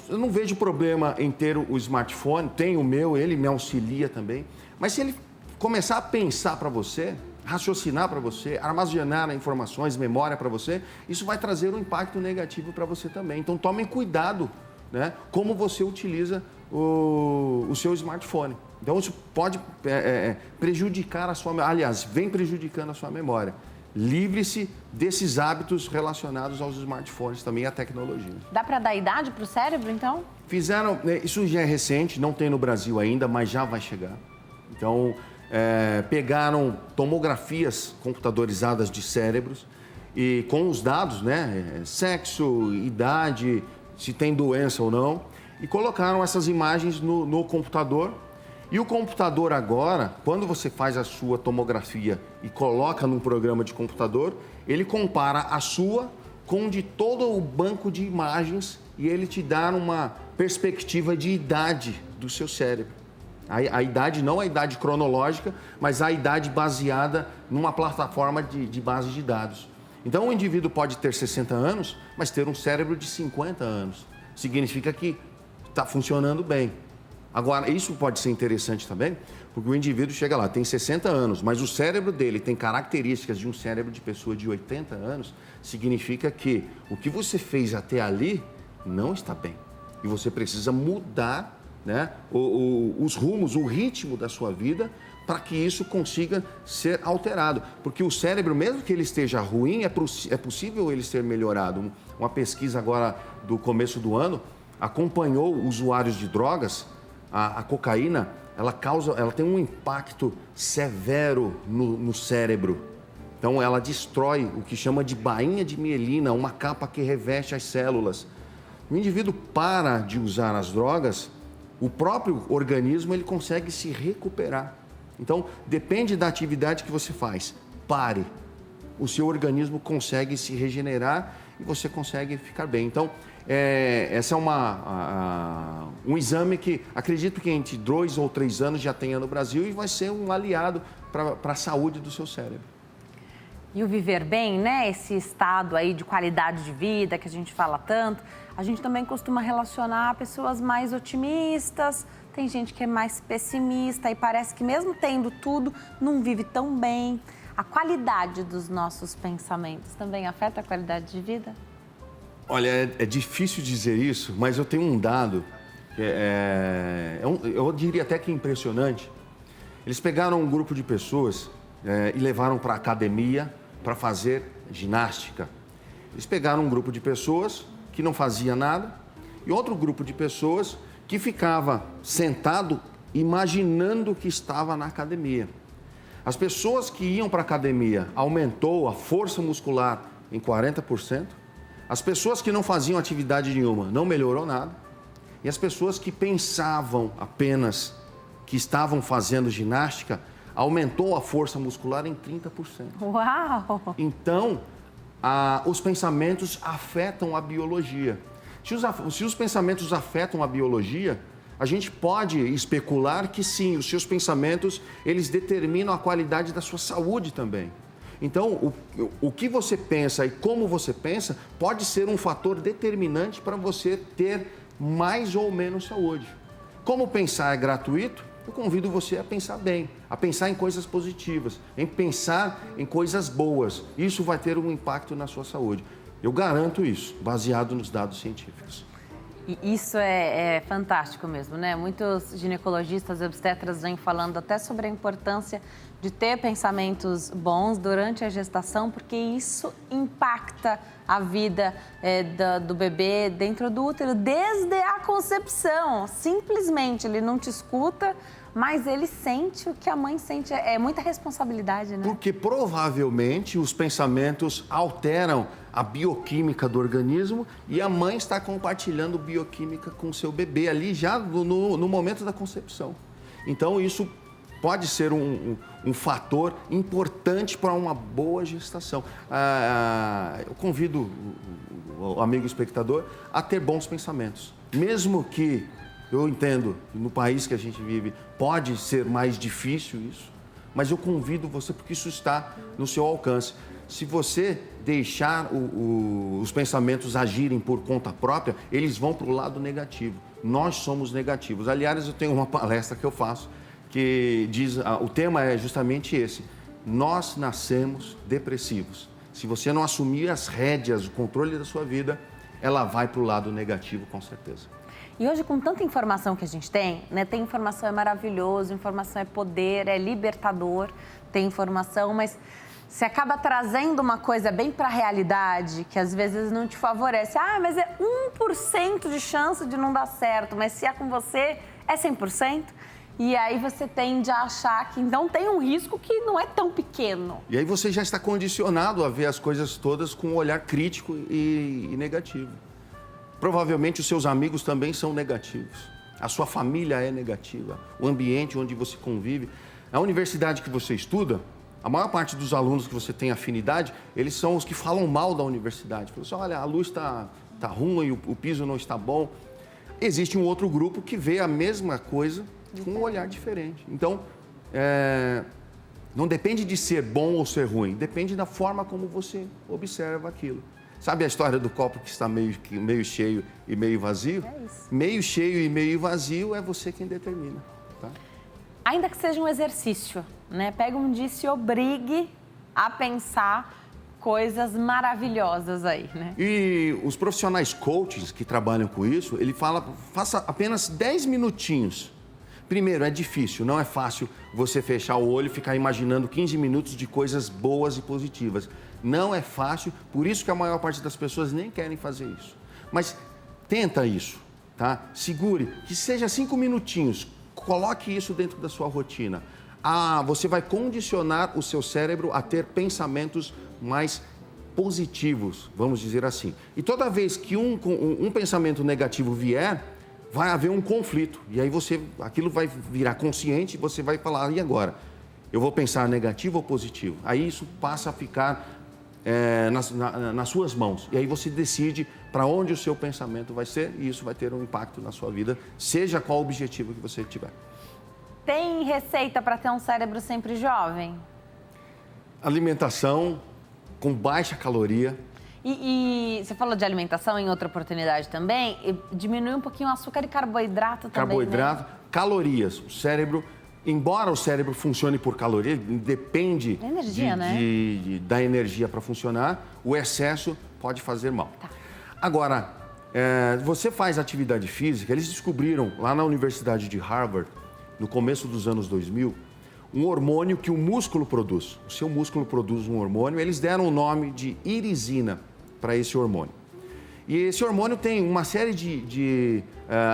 Eu não vejo problema em ter o smartphone, tem o meu, ele me auxilia também. Mas se ele começar a pensar para você, raciocinar para você, armazenar informações, memória para você, isso vai trazer um impacto negativo para você também. Então, tomem cuidado, né, como você utiliza o seu smartphone. Então, isso pode prejudicar a sua memória. Aliás, vem prejudicando a sua memória. Livre-se desses hábitos relacionados aos smartphones, também à tecnologia. Dá para dar idade para o cérebro, então? Fizeram, isso já é recente, não tem no Brasil ainda, mas já vai chegar. Então, pegaram tomografias computadorizadas de cérebros e com os dados, né, sexo, idade, se tem doença ou não, e colocaram essas imagens no computador. E o computador agora, quando você faz a sua tomografia e coloca num programa de computador, ele compara a sua com de todo o banco de imagens e ele te dá uma perspectiva de idade do seu cérebro. A idade, não a idade cronológica, mas a idade baseada numa plataforma de base de dados. Então, o indivíduo pode ter 60 anos, mas ter um cérebro de 50 anos. Significa que está funcionando bem. Agora, isso pode ser interessante também, porque o indivíduo chega lá, tem 60 anos, mas o cérebro dele tem características de um cérebro de pessoa de 80 anos, significa que o que você fez até ali não está bem. E você precisa mudar, né, os rumos, o ritmo da sua vida para que isso consiga ser alterado. Porque o cérebro, mesmo que ele esteja ruim, é possível ele ser melhorado. Uma pesquisa agora do começo do ano acompanhou usuários de drogas. A cocaína, ela tem um impacto severo no cérebro. Então, ela destrói o que chama de bainha de mielina, uma capa que reveste as células. O indivíduo para de usar as drogas, o próprio organismo ele consegue se recuperar. Então, depende da atividade que você faz. Pare. O seu organismo consegue se regenerar e você consegue ficar bem. Então, essa é um exame que acredito que entre 2 ou 3 anos já tenha no Brasil e vai ser um aliado para a saúde do seu cérebro. E o viver bem, né? Esse estado aí de qualidade de vida que a gente fala tanto, a gente também costuma relacionar pessoas mais otimistas, tem gente que é mais pessimista e parece que mesmo tendo tudo, não vive tão bem. A qualidade dos nossos pensamentos também afeta a qualidade de vida? Olha, é difícil dizer isso, mas eu tenho um dado, que eu diria até que impressionante. Eles pegaram um grupo de pessoas e levaram para a academia para fazer ginástica. Eles pegaram um grupo de pessoas que não fazia nada e outro grupo de pessoas que ficava sentado imaginando que estava na academia. As pessoas que iam para a academia aumentou a força muscular em 40%. As pessoas que não faziam atividade nenhuma não melhorou nada. E as pessoas que pensavam apenas que estavam fazendo ginástica aumentou a força muscular em 30%. Uau! Então, os pensamentos afetam a biologia. Se os pensamentos afetam a biologia, a gente pode especular que sim, os seus pensamentos, eles determinam a qualidade da sua saúde também. Então, o que você pensa e como você pensa pode ser um fator determinante para você ter mais ou menos saúde. Como pensar é gratuito, eu convido você a pensar bem, a pensar em coisas positivas, em pensar em coisas boas. Isso vai ter um impacto na sua saúde. Eu garanto isso, baseado nos dados científicos. E isso é fantástico mesmo, né? Muitos ginecologistas e obstetras vêm falando até sobre a importância de ter pensamentos bons durante a gestação, porque isso impacta a vida do bebê dentro do útero desde a concepção. Simplesmente ele não te escuta, mas ele sente o que a mãe sente. É muita responsabilidade, né? Porque provavelmente os pensamentos alteram a bioquímica do organismo e a mãe está compartilhando bioquímica com o seu bebê ali já no momento da concepção. Então isso pode ser um fator importante para uma boa gestação. Eu convido o amigo espectador a ter bons pensamentos. Mesmo que, eu entendo, no país que a gente vive, pode ser mais difícil isso, mas eu convido você porque isso está no seu alcance. Se você deixar os pensamentos agirem por conta própria, eles vão para o lado negativo. Nós somos negativos. Aliás, eu tenho uma palestra que eu faço que diz, o tema é justamente esse: nós nascemos depressivos. Se você não assumir as rédeas, o controle da sua vida, ela vai para o lado negativo, com certeza. E hoje, com tanta informação que a gente tem, né? Tem informação, é maravilhoso, informação é poder, é libertador, tem informação, mas você acaba trazendo uma coisa bem para a realidade, que às vezes não te favorece. Mas é 1% de chance de não dar certo, mas se é com você, é 100%. E aí você tende a achar que então tem um risco que não é tão pequeno. E aí você já está condicionado a ver as coisas todas com um olhar crítico e negativo. Provavelmente os seus amigos também são negativos. A sua família é negativa. O ambiente onde você convive. A universidade que você estuda, a maior parte dos alunos que você tem afinidade, eles são os que falam mal da universidade. Falam assim, olha, a luz está ruim, o piso não está bom. Existe um outro grupo que vê a mesma coisa com um olhar diferente. Então, não depende de ser bom ou ser ruim, depende da forma como você observa aquilo. Sabe a história do copo que está meio cheio e meio vazio? É isso. Meio cheio e meio vazio é você quem determina. Tá? Ainda que seja um exercício, né? Pega um dia e se obrigue a pensar coisas maravilhosas aí, né? E os profissionais coaches que trabalham com isso, ele fala, faça apenas 10 minutinhos. Primeiro, é difícil, não é fácil você fechar o olho e ficar imaginando 15 minutos de coisas boas e positivas. Não é fácil, por isso que a maior parte das pessoas nem querem fazer isso. Mas tenta isso, tá? Segure, que seja 5 minutinhos, coloque isso dentro da sua rotina. Você vai condicionar o seu cérebro a ter pensamentos mais positivos, vamos dizer assim. E toda vez que um pensamento negativo vier, vai haver um conflito. E aí aquilo vai virar consciente e você vai falar, e agora? Eu vou pensar negativo ou positivo? Aí isso passa a ficar nas suas mãos. E aí você decide para onde o seu pensamento vai ser e isso vai ter um impacto na sua vida, seja qual o objetivo que você tiver. Tem receita para ter um cérebro sempre jovem? Alimentação com baixa caloria. E você falou de alimentação em outra oportunidade também, e diminuir um pouquinho o açúcar e carboidrato também, Carboidrato, né? calorias. O cérebro, embora o cérebro funcione por caloria, depende energia, da energia para funcionar, o excesso pode fazer mal. Tá. Agora, você faz atividade física, eles descobriram lá na Universidade de Harvard, no começo dos anos 2000, um hormônio que o músculo produz. O seu músculo produz um hormônio, eles deram o nome de irisina para esse hormônio. E esse hormônio tem uma série de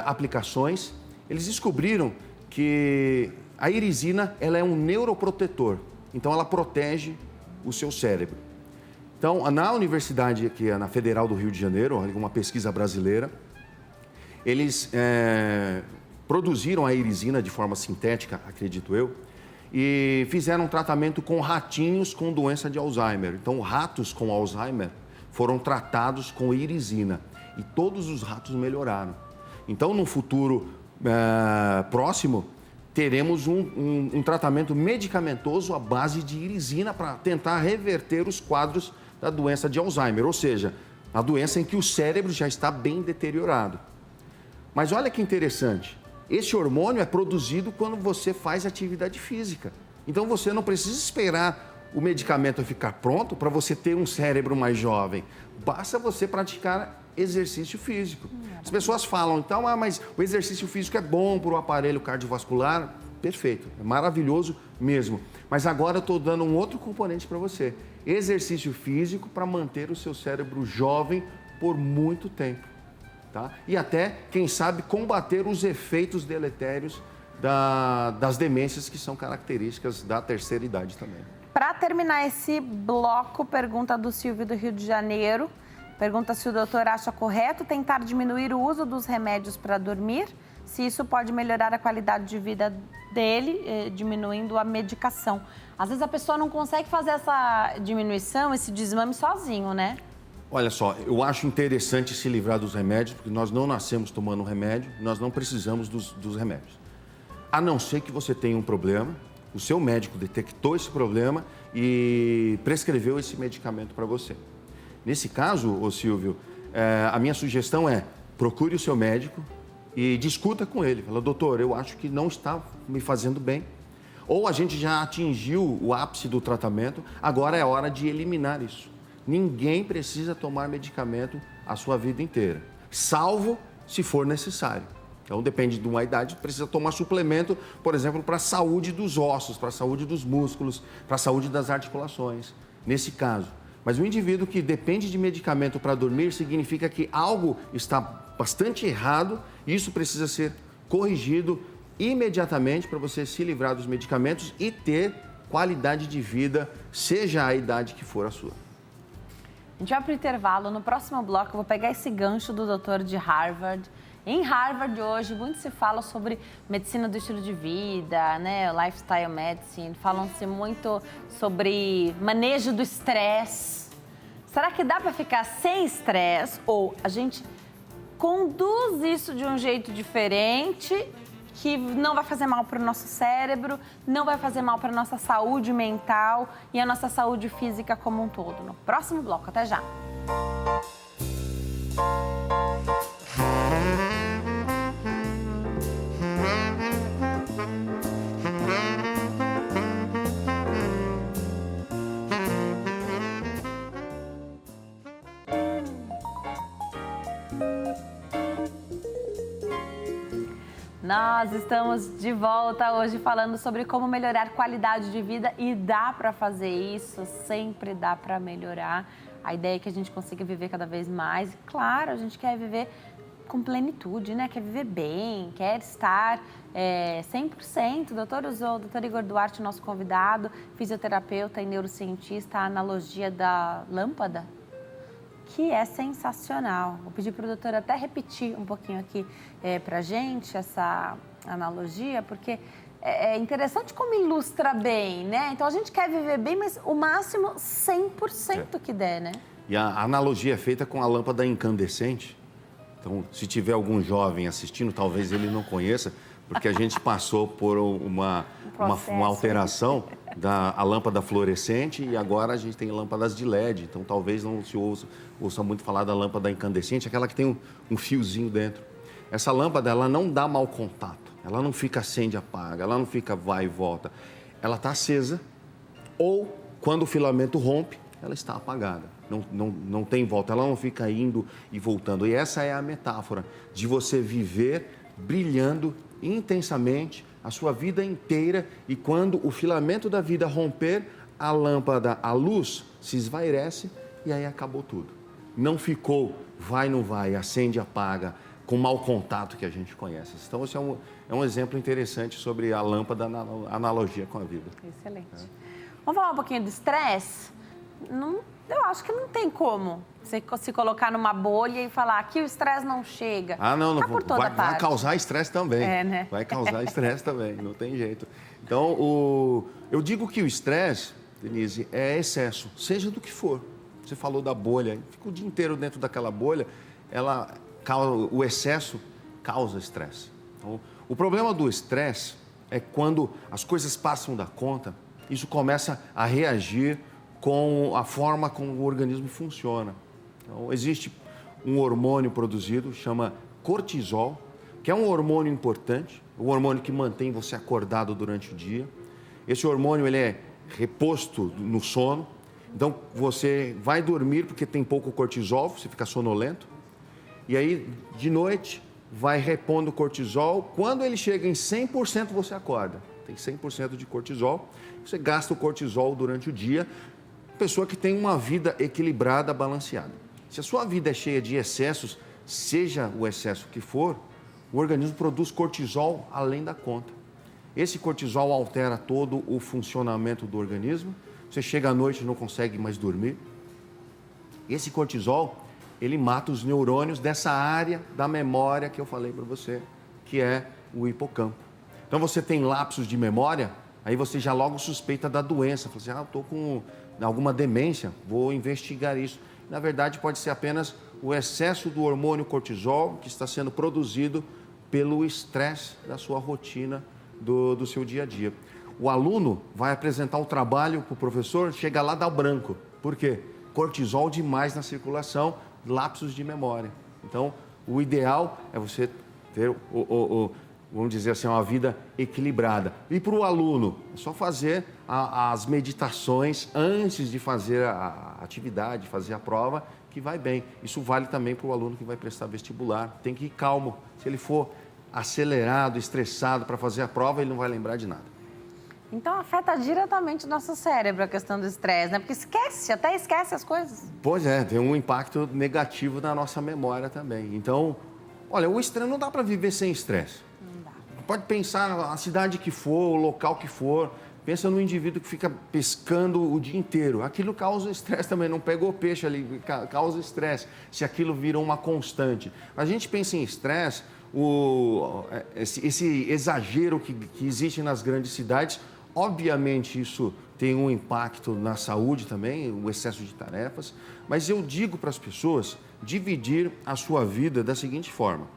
aplicações. Eles descobriram que a irisina ela é um neuroprotetor, então ela protege o seu cérebro. Então, na universidade, aqui na Federal do Rio de Janeiro, uma pesquisa brasileira, eles produziram a irisina de forma sintética, acredito eu, e fizeram um tratamento com ratinhos com doença de Alzheimer. Então, ratos com Alzheimer foram tratados com irisina e todos os ratos melhoraram. Então, no futuro próximo, teremos um tratamento medicamentoso à base de irisina para tentar reverter os quadros da doença de Alzheimer, ou seja, a doença em que o cérebro já está bem deteriorado. Mas olha que interessante, esse hormônio é produzido quando você faz atividade física. Então você não precisa esperar o medicamento ficar pronto para você ter um cérebro mais jovem. Basta você praticar exercício físico. As pessoas falam, então, mas o exercício físico é bom para o aparelho cardiovascular. Perfeito, é maravilhoso mesmo. Mas agora eu estou dando um outro componente para você. Exercício físico para manter o seu cérebro jovem por muito tempo. Tá? E até, quem sabe, combater os efeitos deletérios das demências que são características da terceira idade também. Para terminar esse bloco, pergunta do Silvio do Rio de Janeiro. Pergunta se o doutor acha correto tentar diminuir o uso dos remédios para dormir, se isso pode melhorar a qualidade de vida dele, diminuindo a medicação. Às vezes a pessoa não consegue fazer essa diminuição, esse desmame sozinho, né? Olha só, eu acho interessante se livrar dos remédios, porque nós não nascemos tomando remédio, nós não precisamos dos remédios. A não ser que você tenha um problema, o seu médico detectou esse problema e prescreveu esse medicamento para você. Nesse caso, ô Silvio, a minha sugestão é procure o seu médico e discuta com ele. Fala, doutor, eu acho que não está me fazendo bem. Ou a gente já atingiu o ápice do tratamento, agora é hora de eliminar isso. Ninguém precisa tomar medicamento a sua vida inteira, salvo se for necessário. Então, depende de uma idade, precisa tomar suplemento, por exemplo, para a saúde dos ossos, para a saúde dos músculos, para a saúde das articulações, nesse caso. Mas o indivíduo que depende de medicamento para dormir significa que algo está bastante errado e isso precisa ser corrigido imediatamente para você se livrar dos medicamentos e ter qualidade de vida, seja a idade que for a sua. A gente vai para o intervalo. No próximo bloco, eu vou pegar esse gancho do doutor de Harvard. Em Harvard, hoje, muito se fala sobre medicina do estilo de vida, né? Lifestyle medicine. Falam-se muito sobre manejo do estresse. Será que dá para ficar sem estresse? Ou a gente conduz isso de um jeito diferente, que não vai fazer mal para o nosso cérebro, não vai fazer mal para a nossa saúde mental e a nossa saúde física como um todo. No próximo bloco, até já! Nós estamos de volta hoje falando sobre como melhorar qualidade de vida e dá para fazer isso, sempre dá para melhorar. A ideia é que a gente consiga viver cada vez mais. E, claro, a gente quer viver com plenitude, né? Quer viver bem, quer estar 100%. O doutor usou, o doutor Igor Duarte, nosso convidado, fisioterapeuta e neurocientista, a analogia da lâmpada, que é sensacional. Vou pedir para o doutor até repetir um pouquinho aqui para a gente essa analogia, porque é interessante como ilustra bem, né? Então, a gente quer viver bem, mas o máximo 100% que der, né? E a analogia é feita com a lâmpada incandescente. Então, se tiver algum jovem assistindo, talvez ele não conheça, porque a gente passou por uma alteração da lâmpada fluorescente e agora a gente tem lâmpadas de LED. Então, talvez não se ouça muito falar da lâmpada incandescente, aquela que tem um fiozinho dentro. Essa lâmpada, ela não dá mau contato. Ela não fica acende e apaga, ela não fica vai e volta. Ela está acesa ou, quando o filamento rompe, ela está apagada. Não tem volta, ela não fica indo e voltando. E essa é a metáfora de você viver brilhando intensamente a sua vida inteira e quando o filamento da vida romper, a lâmpada, a luz se esvairece e aí acabou tudo. Não ficou vai, não vai, acende, apaga, com mau contato que a gente conhece. Então, esse é um exemplo interessante sobre a lâmpada na analogia com a vida. Excelente. Vamos falar um pouquinho do estresse? Eu acho que não tem como você se colocar numa bolha e falar que o estresse não chega. Não tá por toda vai causar estresse também. Né? Vai causar estresse também, não tem jeito. Então, eu digo que o estresse, Denise, é excesso, seja do que for. Você falou da bolha, fica o dia inteiro dentro daquela bolha, o excesso causa estresse. Então, o problema do estresse é quando as coisas passam da conta, isso começa a reagir com a forma como o organismo funciona. Então, existe um hormônio produzido, chama cortisol, que é um hormônio importante, um hormônio que mantém você acordado durante o dia. Esse hormônio ele é reposto no sono, então você vai dormir porque tem pouco cortisol, você fica sonolento, e aí de noite vai repondo o cortisol, quando ele chega em 100% você acorda, tem 100% de cortisol, você gasta o cortisol durante o dia, pessoa que tem uma vida equilibrada, balanceada. Se a sua vida é cheia de excessos, seja o excesso que for, o organismo produz cortisol além da conta. Esse cortisol altera todo o funcionamento do organismo, você chega à noite e não consegue mais dormir. Esse cortisol, ele mata os neurônios dessa área da memória que eu falei para você, que é o hipocampo. Então você tem lapsos de memória, aí você já logo suspeita da doença, fala assim, eu estou com alguma demência, vou investigar isso. Na verdade, pode ser apenas o excesso do hormônio cortisol que está sendo produzido pelo estresse da sua rotina do seu dia a dia. O aluno vai apresentar o trabalho para o professor, chega lá, dá o branco. Por quê? Cortisol demais na circulação, lapsos de memória. Então, o ideal é você ter, vamos dizer assim, uma vida equilibrada. E para o aluno, é só fazer as meditações antes de fazer a atividade, fazer a prova, que vai bem. Isso vale também para o aluno que vai prestar vestibular. Tem que ir calmo. Se ele for acelerado, estressado para fazer a prova, ele não vai lembrar de nada. Então, afeta diretamente o nosso cérebro a questão do estresse, né? Porque até esquece as coisas. Pois é, tem um impacto negativo na nossa memória também. Então, olha, o estresse não dá para viver sem estresse. Não dá. Pode pensar a cidade que for, o local que for. Pensa no indivíduo que fica pescando o dia inteiro. Aquilo causa estresse também, não pegou peixe ali, causa estresse, se aquilo vira uma constante. A gente pensa em estresse, esse exagero que existe nas grandes cidades, obviamente isso tem um impacto na saúde também, o excesso de tarefas, mas eu digo para as pessoas dividir a sua vida da seguinte forma.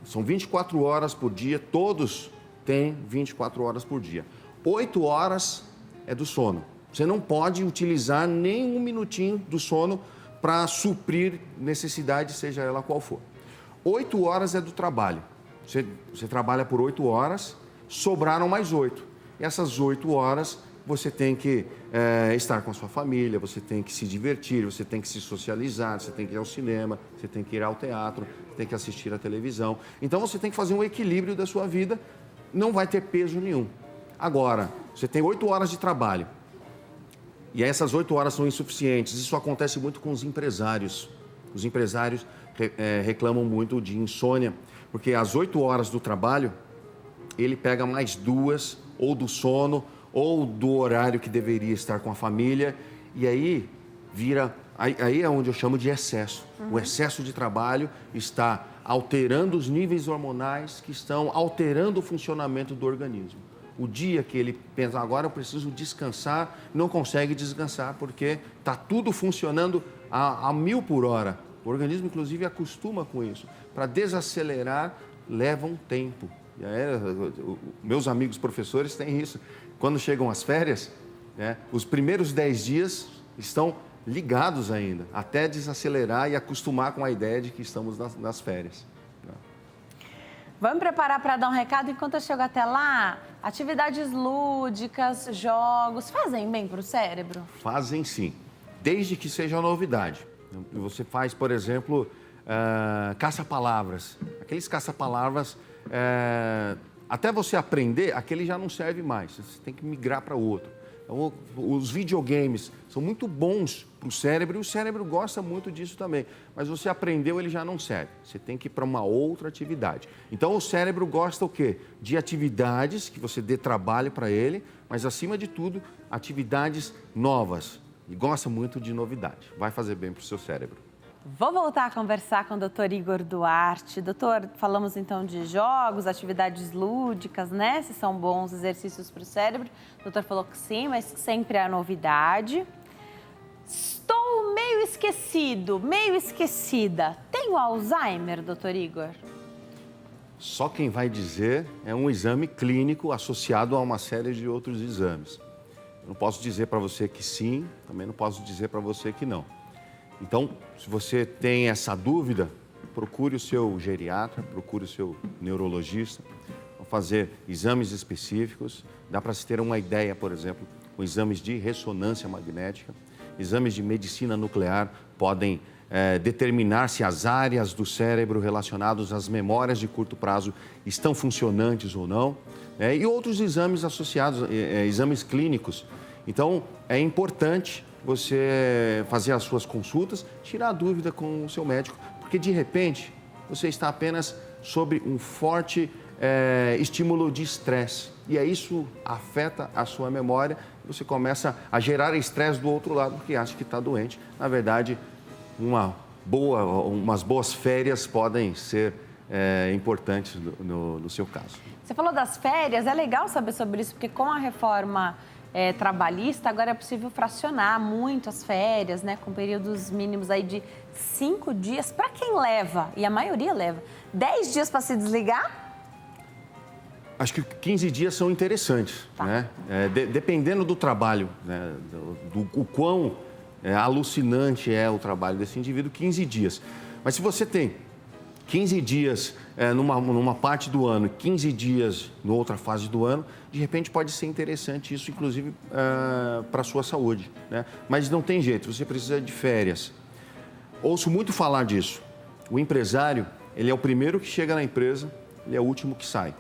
São 24 horas por dia, todos têm 24 horas por dia. 8 horas é do sono. Você não pode utilizar nem um minutinho do sono para suprir necessidade, seja ela qual for. 8 horas é do trabalho. Você trabalha por 8 horas, sobraram mais 8. E essas 8 horas você tem que estar com a sua família, você tem que se divertir, você tem que se socializar, você tem que ir ao cinema, você tem que ir ao teatro, você tem que assistir à televisão. Então você tem que fazer um equilíbrio da sua vida, não vai ter peso nenhum. Agora, você tem 8 horas de trabalho e essas 8 horas são insuficientes. Isso acontece muito com os empresários. Os empresários reclamam muito de insônia, porque às 8 horas do trabalho, ele pega mais 2, ou do sono, ou do horário que deveria estar com a família, e aí aí é onde eu chamo de excesso. O excesso de trabalho está alterando os níveis hormonais que estão alterando o funcionamento do organismo. o dia que ele pensa, agora eu preciso descansar, não consegue descansar porque está tudo funcionando a 1000 por hora. O organismo, inclusive, acostuma com isso. Para desacelerar, leva um tempo. E aí, meus amigos professores têm isso. Quando chegam as férias, né, os primeiros 10 dias estão ligados ainda, até desacelerar e acostumar com a ideia de que estamos nas férias. Vamos preparar para dar um recado enquanto eu chego até lá? Atividades lúdicas, jogos, fazem bem para o cérebro? Fazem sim, desde que seja novidade. Você faz, por exemplo, caça-palavras. Aqueles caça-palavras, até você aprender, aquele já não serve mais. Você tem que migrar para outro. Então, os videogames são muito bons para o cérebro e o cérebro gosta muito disso também. Mas você aprendeu, ele já não serve. Você tem que ir para uma outra atividade. Então, o cérebro gosta o quê? De atividades que você dê trabalho para ele, mas, acima de tudo, atividades novas. E gosta muito de novidade. Vai fazer bem para o seu cérebro. Vou voltar a conversar com o doutor Igor Duarte. Doutor, falamos então de jogos, atividades lúdicas, né? Se são bons exercícios para o cérebro. O doutor falou que sim, mas sempre há novidade. Estou meio esquecido, meio esquecida. Tenho Alzheimer, doutor Igor? Só quem vai dizer é um exame clínico associado a uma série de outros exames. Eu não posso dizer para você que sim, também não posso dizer para você que não. Então, se você tem essa dúvida, procure o seu geriatra, procure o seu neurologista, fazer exames específicos. Dá para se ter uma ideia, por exemplo, com exames de ressonância magnética, exames de medicina nuclear podem determinar se as áreas do cérebro relacionadas às memórias de curto prazo estão funcionantes ou não, e outros exames associados, exames clínicos. Então, é importante você fazer as suas consultas, tirar a dúvida com o seu médico, porque de repente você está apenas sob um forte estímulo de estresse e aí isso afeta a sua memória e você começa a gerar estresse do outro lado porque acha que está doente. Na verdade, umas boas férias podem ser importantes no seu caso. Você falou das férias, é legal saber sobre isso, porque com a reforma trabalhista, agora é possível fracionar muito as férias, né? Com períodos mínimos aí de 5 dias. Para quem leva, e a maioria leva, 10 dias para se desligar? Acho que 15 dias são interessantes, tá, né? Dependendo do trabalho, né? do quão alucinante é o trabalho desse indivíduo, 15 dias. Mas se você tem 15 dias numa parte do ano, 15 dias em outra fase do ano, de repente pode ser interessante isso, inclusive, para a sua saúde, né? Mas não tem jeito, você precisa de férias. Ouço muito falar disso. O empresário, ele é o primeiro que chega na empresa, ele é o último que sai.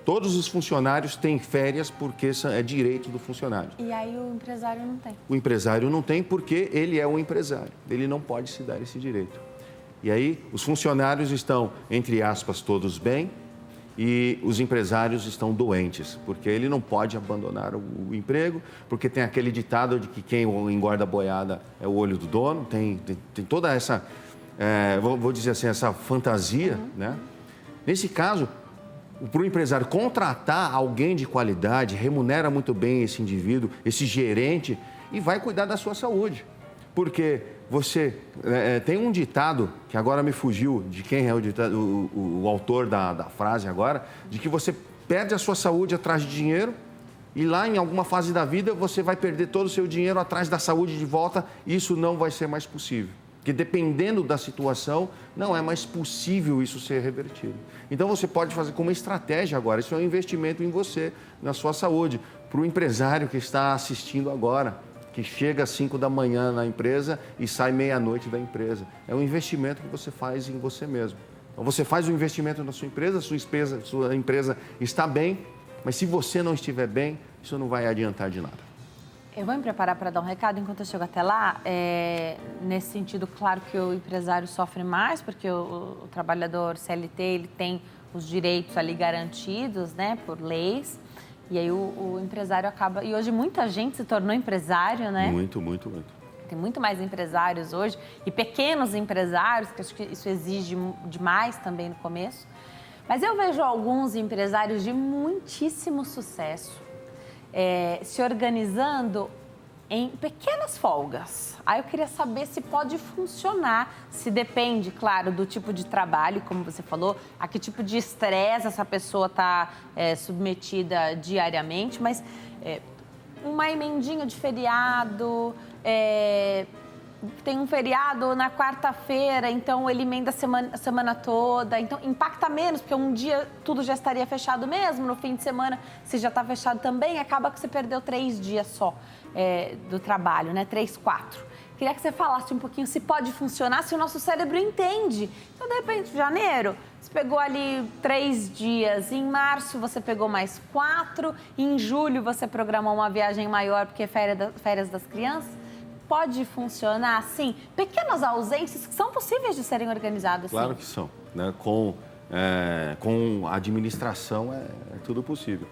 Todos os funcionários têm férias porque é direito do funcionário. E aí o empresário não tem? O empresário não tem porque ele é um empresário, ele não pode se dar esse direito. E aí, os funcionários estão, entre aspas, todos bem e os empresários estão doentes, porque ele não pode abandonar o emprego, porque tem aquele ditado de que quem engorda a boiada é o olho do dono, tem toda essa, vou dizer assim, essa fantasia, né? Nesse caso, para o empresário contratar alguém de qualidade, remunera muito bem esse indivíduo, esse gerente, e vai cuidar da sua saúde, porque você tem um ditado, que agora me fugiu de quem é o autor da frase agora, de que você perde a sua saúde atrás de dinheiro e lá em alguma fase da vida você vai perder todo o seu dinheiro atrás da saúde de volta e isso não vai ser mais possível. Porque dependendo da situação, não é mais possível isso ser revertido. Então você pode fazer como estratégia agora, isso é um investimento em você, na sua saúde, para o empresário que está assistindo agora, que chega às 5 da manhã na empresa e sai meia-noite da empresa. É um investimento que você faz em você mesmo. Então, você faz um investimento na sua empresa empresa está bem, mas se você não estiver bem, isso não vai adiantar de nada. Eu vou me preparar para dar um recado enquanto eu chego até lá. Nesse sentido, claro que o empresário sofre mais, porque o trabalhador CLT ele tem os direitos ali garantidos, né, por leis. E aí o empresário acaba... E hoje muita gente se tornou empresário, né? Muito, muito, muito. Tem muito mais empresários hoje e pequenos empresários, que acho que isso exige demais também no começo. Mas eu vejo alguns empresários de muitíssimo sucesso, se organizando em pequenas folgas. Aí eu queria saber se pode funcionar, se depende, claro, do tipo de trabalho, como você falou, a que tipo de estresse essa pessoa está submetida diariamente, mas uma emendinha de feriado, tem um feriado na quarta-feira, então ele emenda a semana toda, então impacta menos, porque um dia tudo já estaria fechado mesmo, no fim de semana se já está fechado também, acaba que você perdeu 3 dias só do trabalho, né? 3, 4. Queria que você falasse um pouquinho se pode funcionar, se o nosso cérebro entende. Então, de repente, em janeiro, você pegou ali 3 dias, em março você pegou mais 4, em julho você programou uma viagem maior porque é férias das crianças. Pode funcionar assim? Pequenas ausências que são possíveis de serem organizadas. Claro que são, né? Com a administração é tudo possível.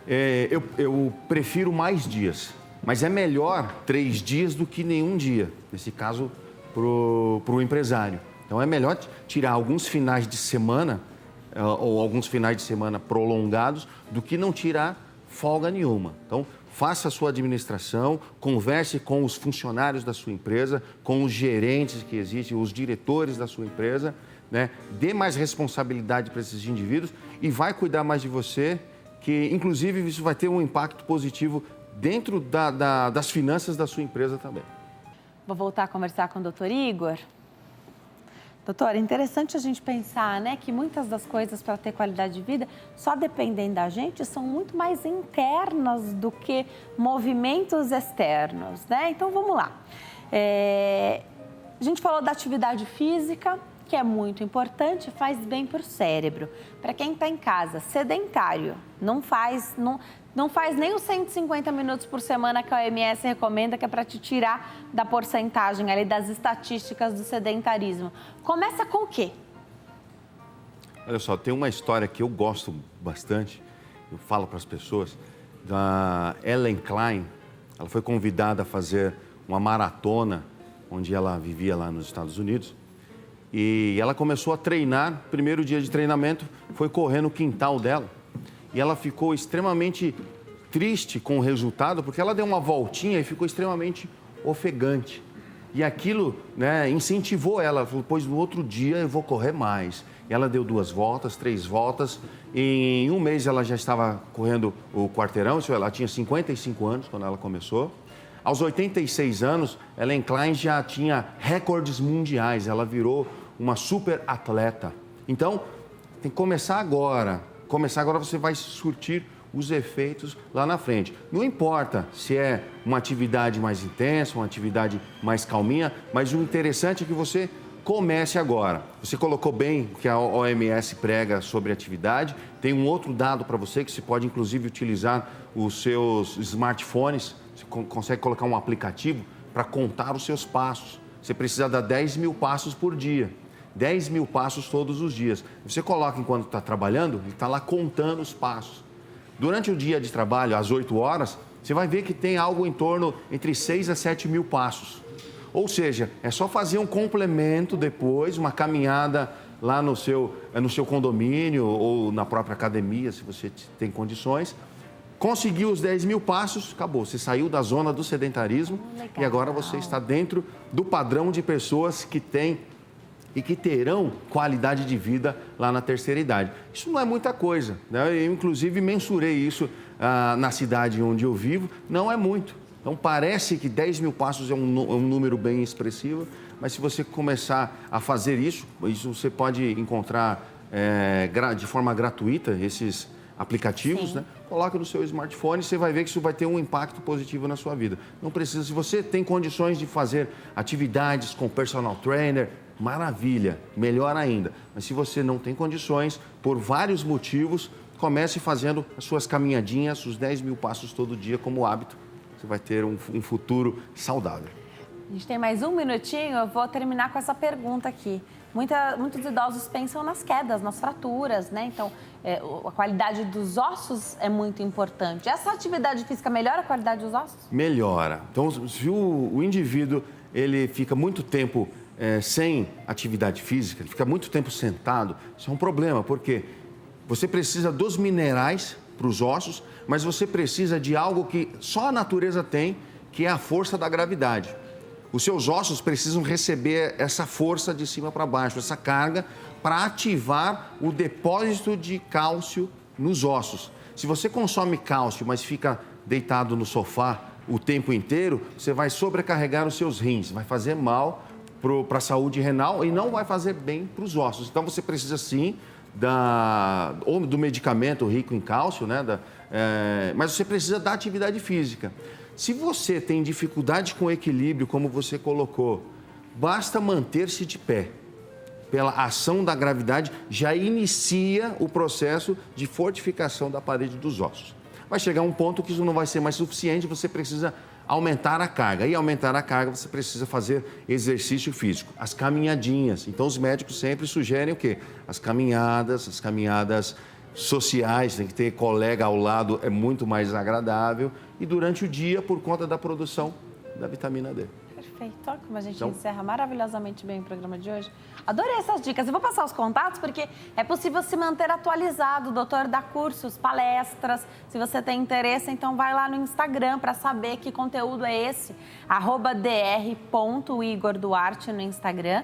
Eu prefiro mais dias, mas é melhor 3 dias do que nenhum dia, nesse caso, para o empresário. Então, é melhor tirar alguns finais de semana ou alguns finais de semana prolongados do que não tirar folga nenhuma. Então, faça a sua administração, converse com os funcionários da sua empresa, com os gerentes que existem, os diretores da sua empresa, né? Dê mais responsabilidade para esses indivíduos e vai cuidar mais de você, que inclusive isso vai ter um impacto positivo dentro das finanças da sua empresa também. Vou voltar a conversar com o doutor Igor. Doutor, é interessante a gente pensar, né, que muitas das coisas para ter qualidade de vida só dependem da gente, são muito mais internas do que movimentos externos, né? Então, vamos lá. A gente falou da atividade física, que é muito importante, faz bem para o cérebro. Para quem está em casa, sedentário, não faz nem os 150 minutos por semana que a OMS recomenda, que é para te tirar da porcentagem ali das estatísticas do sedentarismo. Começa com o quê? Olha só, tem uma história que eu gosto bastante, eu falo para as pessoas, da Ellen Klein. Ela foi convidada a fazer uma maratona, onde ela vivia lá nos Estados Unidos. E ela começou a treinar, primeiro dia de treinamento foi correr no quintal dela. E ela ficou extremamente triste com o resultado, porque ela deu uma voltinha e ficou extremamente ofegante. E aquilo, né, incentivou ela, falou, pois no outro dia eu vou correr mais. E ela deu 2 voltas, 3 voltas, e em um mês ela já estava correndo o quarteirão, ela tinha 55 anos quando ela começou. Aos 86 anos, Ellen Klein já tinha recordes mundiais, ela virou uma super atleta. Então, tem que começar agora. Começar agora, você vai surtir os efeitos lá na frente. Não importa se é uma atividade mais intensa, uma atividade mais calminha, mas o interessante é que você comece agora. Você colocou bem o que a OMS prega sobre atividade. Tem um outro dado para você que você pode, inclusive, utilizar os seus smartphones. Você consegue colocar um aplicativo para contar os seus passos. Você precisa dar 10 mil passos por dia. 10 mil passos todos os dias. Você coloca enquanto está trabalhando e está lá contando os passos. Durante o dia de trabalho, às 8 horas, você vai ver que tem algo em torno entre 6 a 7 mil passos. Ou seja, é só fazer um complemento depois, uma caminhada lá no seu condomínio ou na própria academia, se você tem condições. Conseguiu os 10 mil passos, acabou. Você saiu da zona do sedentarismo e agora você está dentro do padrão de pessoas que têm e que terão qualidade de vida lá na terceira idade. Isso não é muita coisa, né? Eu, inclusive, mensurei isso na cidade onde eu vivo, não é muito. Então, parece que 10 mil passos é um número bem expressivo, mas se você começar a fazer isso você pode encontrar de forma gratuita esses aplicativos, né? Coloca no seu smartphone, você vai ver que isso vai ter um impacto positivo na sua vida. Não precisa, se você tem condições de fazer atividades com personal trainer, maravilha, melhor ainda. Mas se você não tem condições, por vários motivos, comece fazendo as suas caminhadinhas, os 10 mil passos todo dia como hábito. Você vai ter um futuro saudável. A gente tem mais um minutinho, eu vou terminar com essa pergunta aqui. Muitos idosos pensam nas quedas, nas fraturas, né? Então, a qualidade dos ossos é muito importante. Essa atividade física melhora a qualidade dos ossos? Melhora. Então, se o indivíduo ele fica muito tempo sem atividade física, ele fica muito tempo sentado, isso é um problema, porque você precisa dos minerais para os ossos, mas você precisa de algo que só a natureza tem, que é a força da gravidade. Os seus ossos precisam receber essa força de cima para baixo, essa carga, para ativar o depósito de cálcio nos ossos. Se você consome cálcio, mas fica deitado no sofá o tempo inteiro, você vai sobrecarregar os seus rins, vai fazer mal para a saúde renal e não vai fazer bem para os ossos. Então, você precisa sim ou do medicamento rico em cálcio, né? Mas você precisa da atividade física. Se você tem dificuldade com equilíbrio, como você colocou, basta manter-se de pé. Pela ação da gravidade, já inicia o processo de fortificação da parede dos ossos. Vai chegar um ponto que isso não vai ser mais suficiente, você precisa aumentar a carga. E aumentar a carga, você precisa fazer exercício físico, as caminhadinhas. Então, os médicos sempre sugerem o quê? As caminhadas sociais, tem que ter colega ao lado, é muito mais agradável. E durante o dia, por conta da produção da vitamina D. Perfeito. Olha como a gente encerra maravilhosamente bem o programa de hoje. Adorei essas dicas. Eu vou passar os contatos porque é possível se manter atualizado. O doutor dá cursos, palestras. Se você tem interesse, então vai lá no Instagram para saber que conteúdo é esse. @dr.igorduarte no Instagram,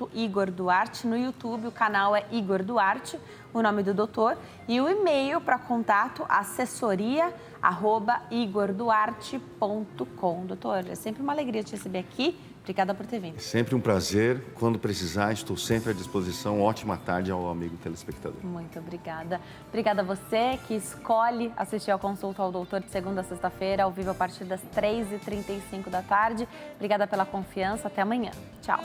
@dr.igorduarte no YouTube. O canal é Igor Duarte, o nome do doutor. E o e-mail para contato, assessoria@igorduarte.com. Doutor, é sempre uma alegria te receber aqui. Obrigada por ter vindo. É sempre um prazer. Quando precisar, estou sempre à disposição. Ótima tarde ao amigo telespectador. Muito obrigada. Obrigada a você que escolhe assistir ao Consulta ao Doutor de segunda a sexta-feira, ao vivo a partir das 3h35 da tarde. Obrigada pela confiança. Até amanhã. Tchau.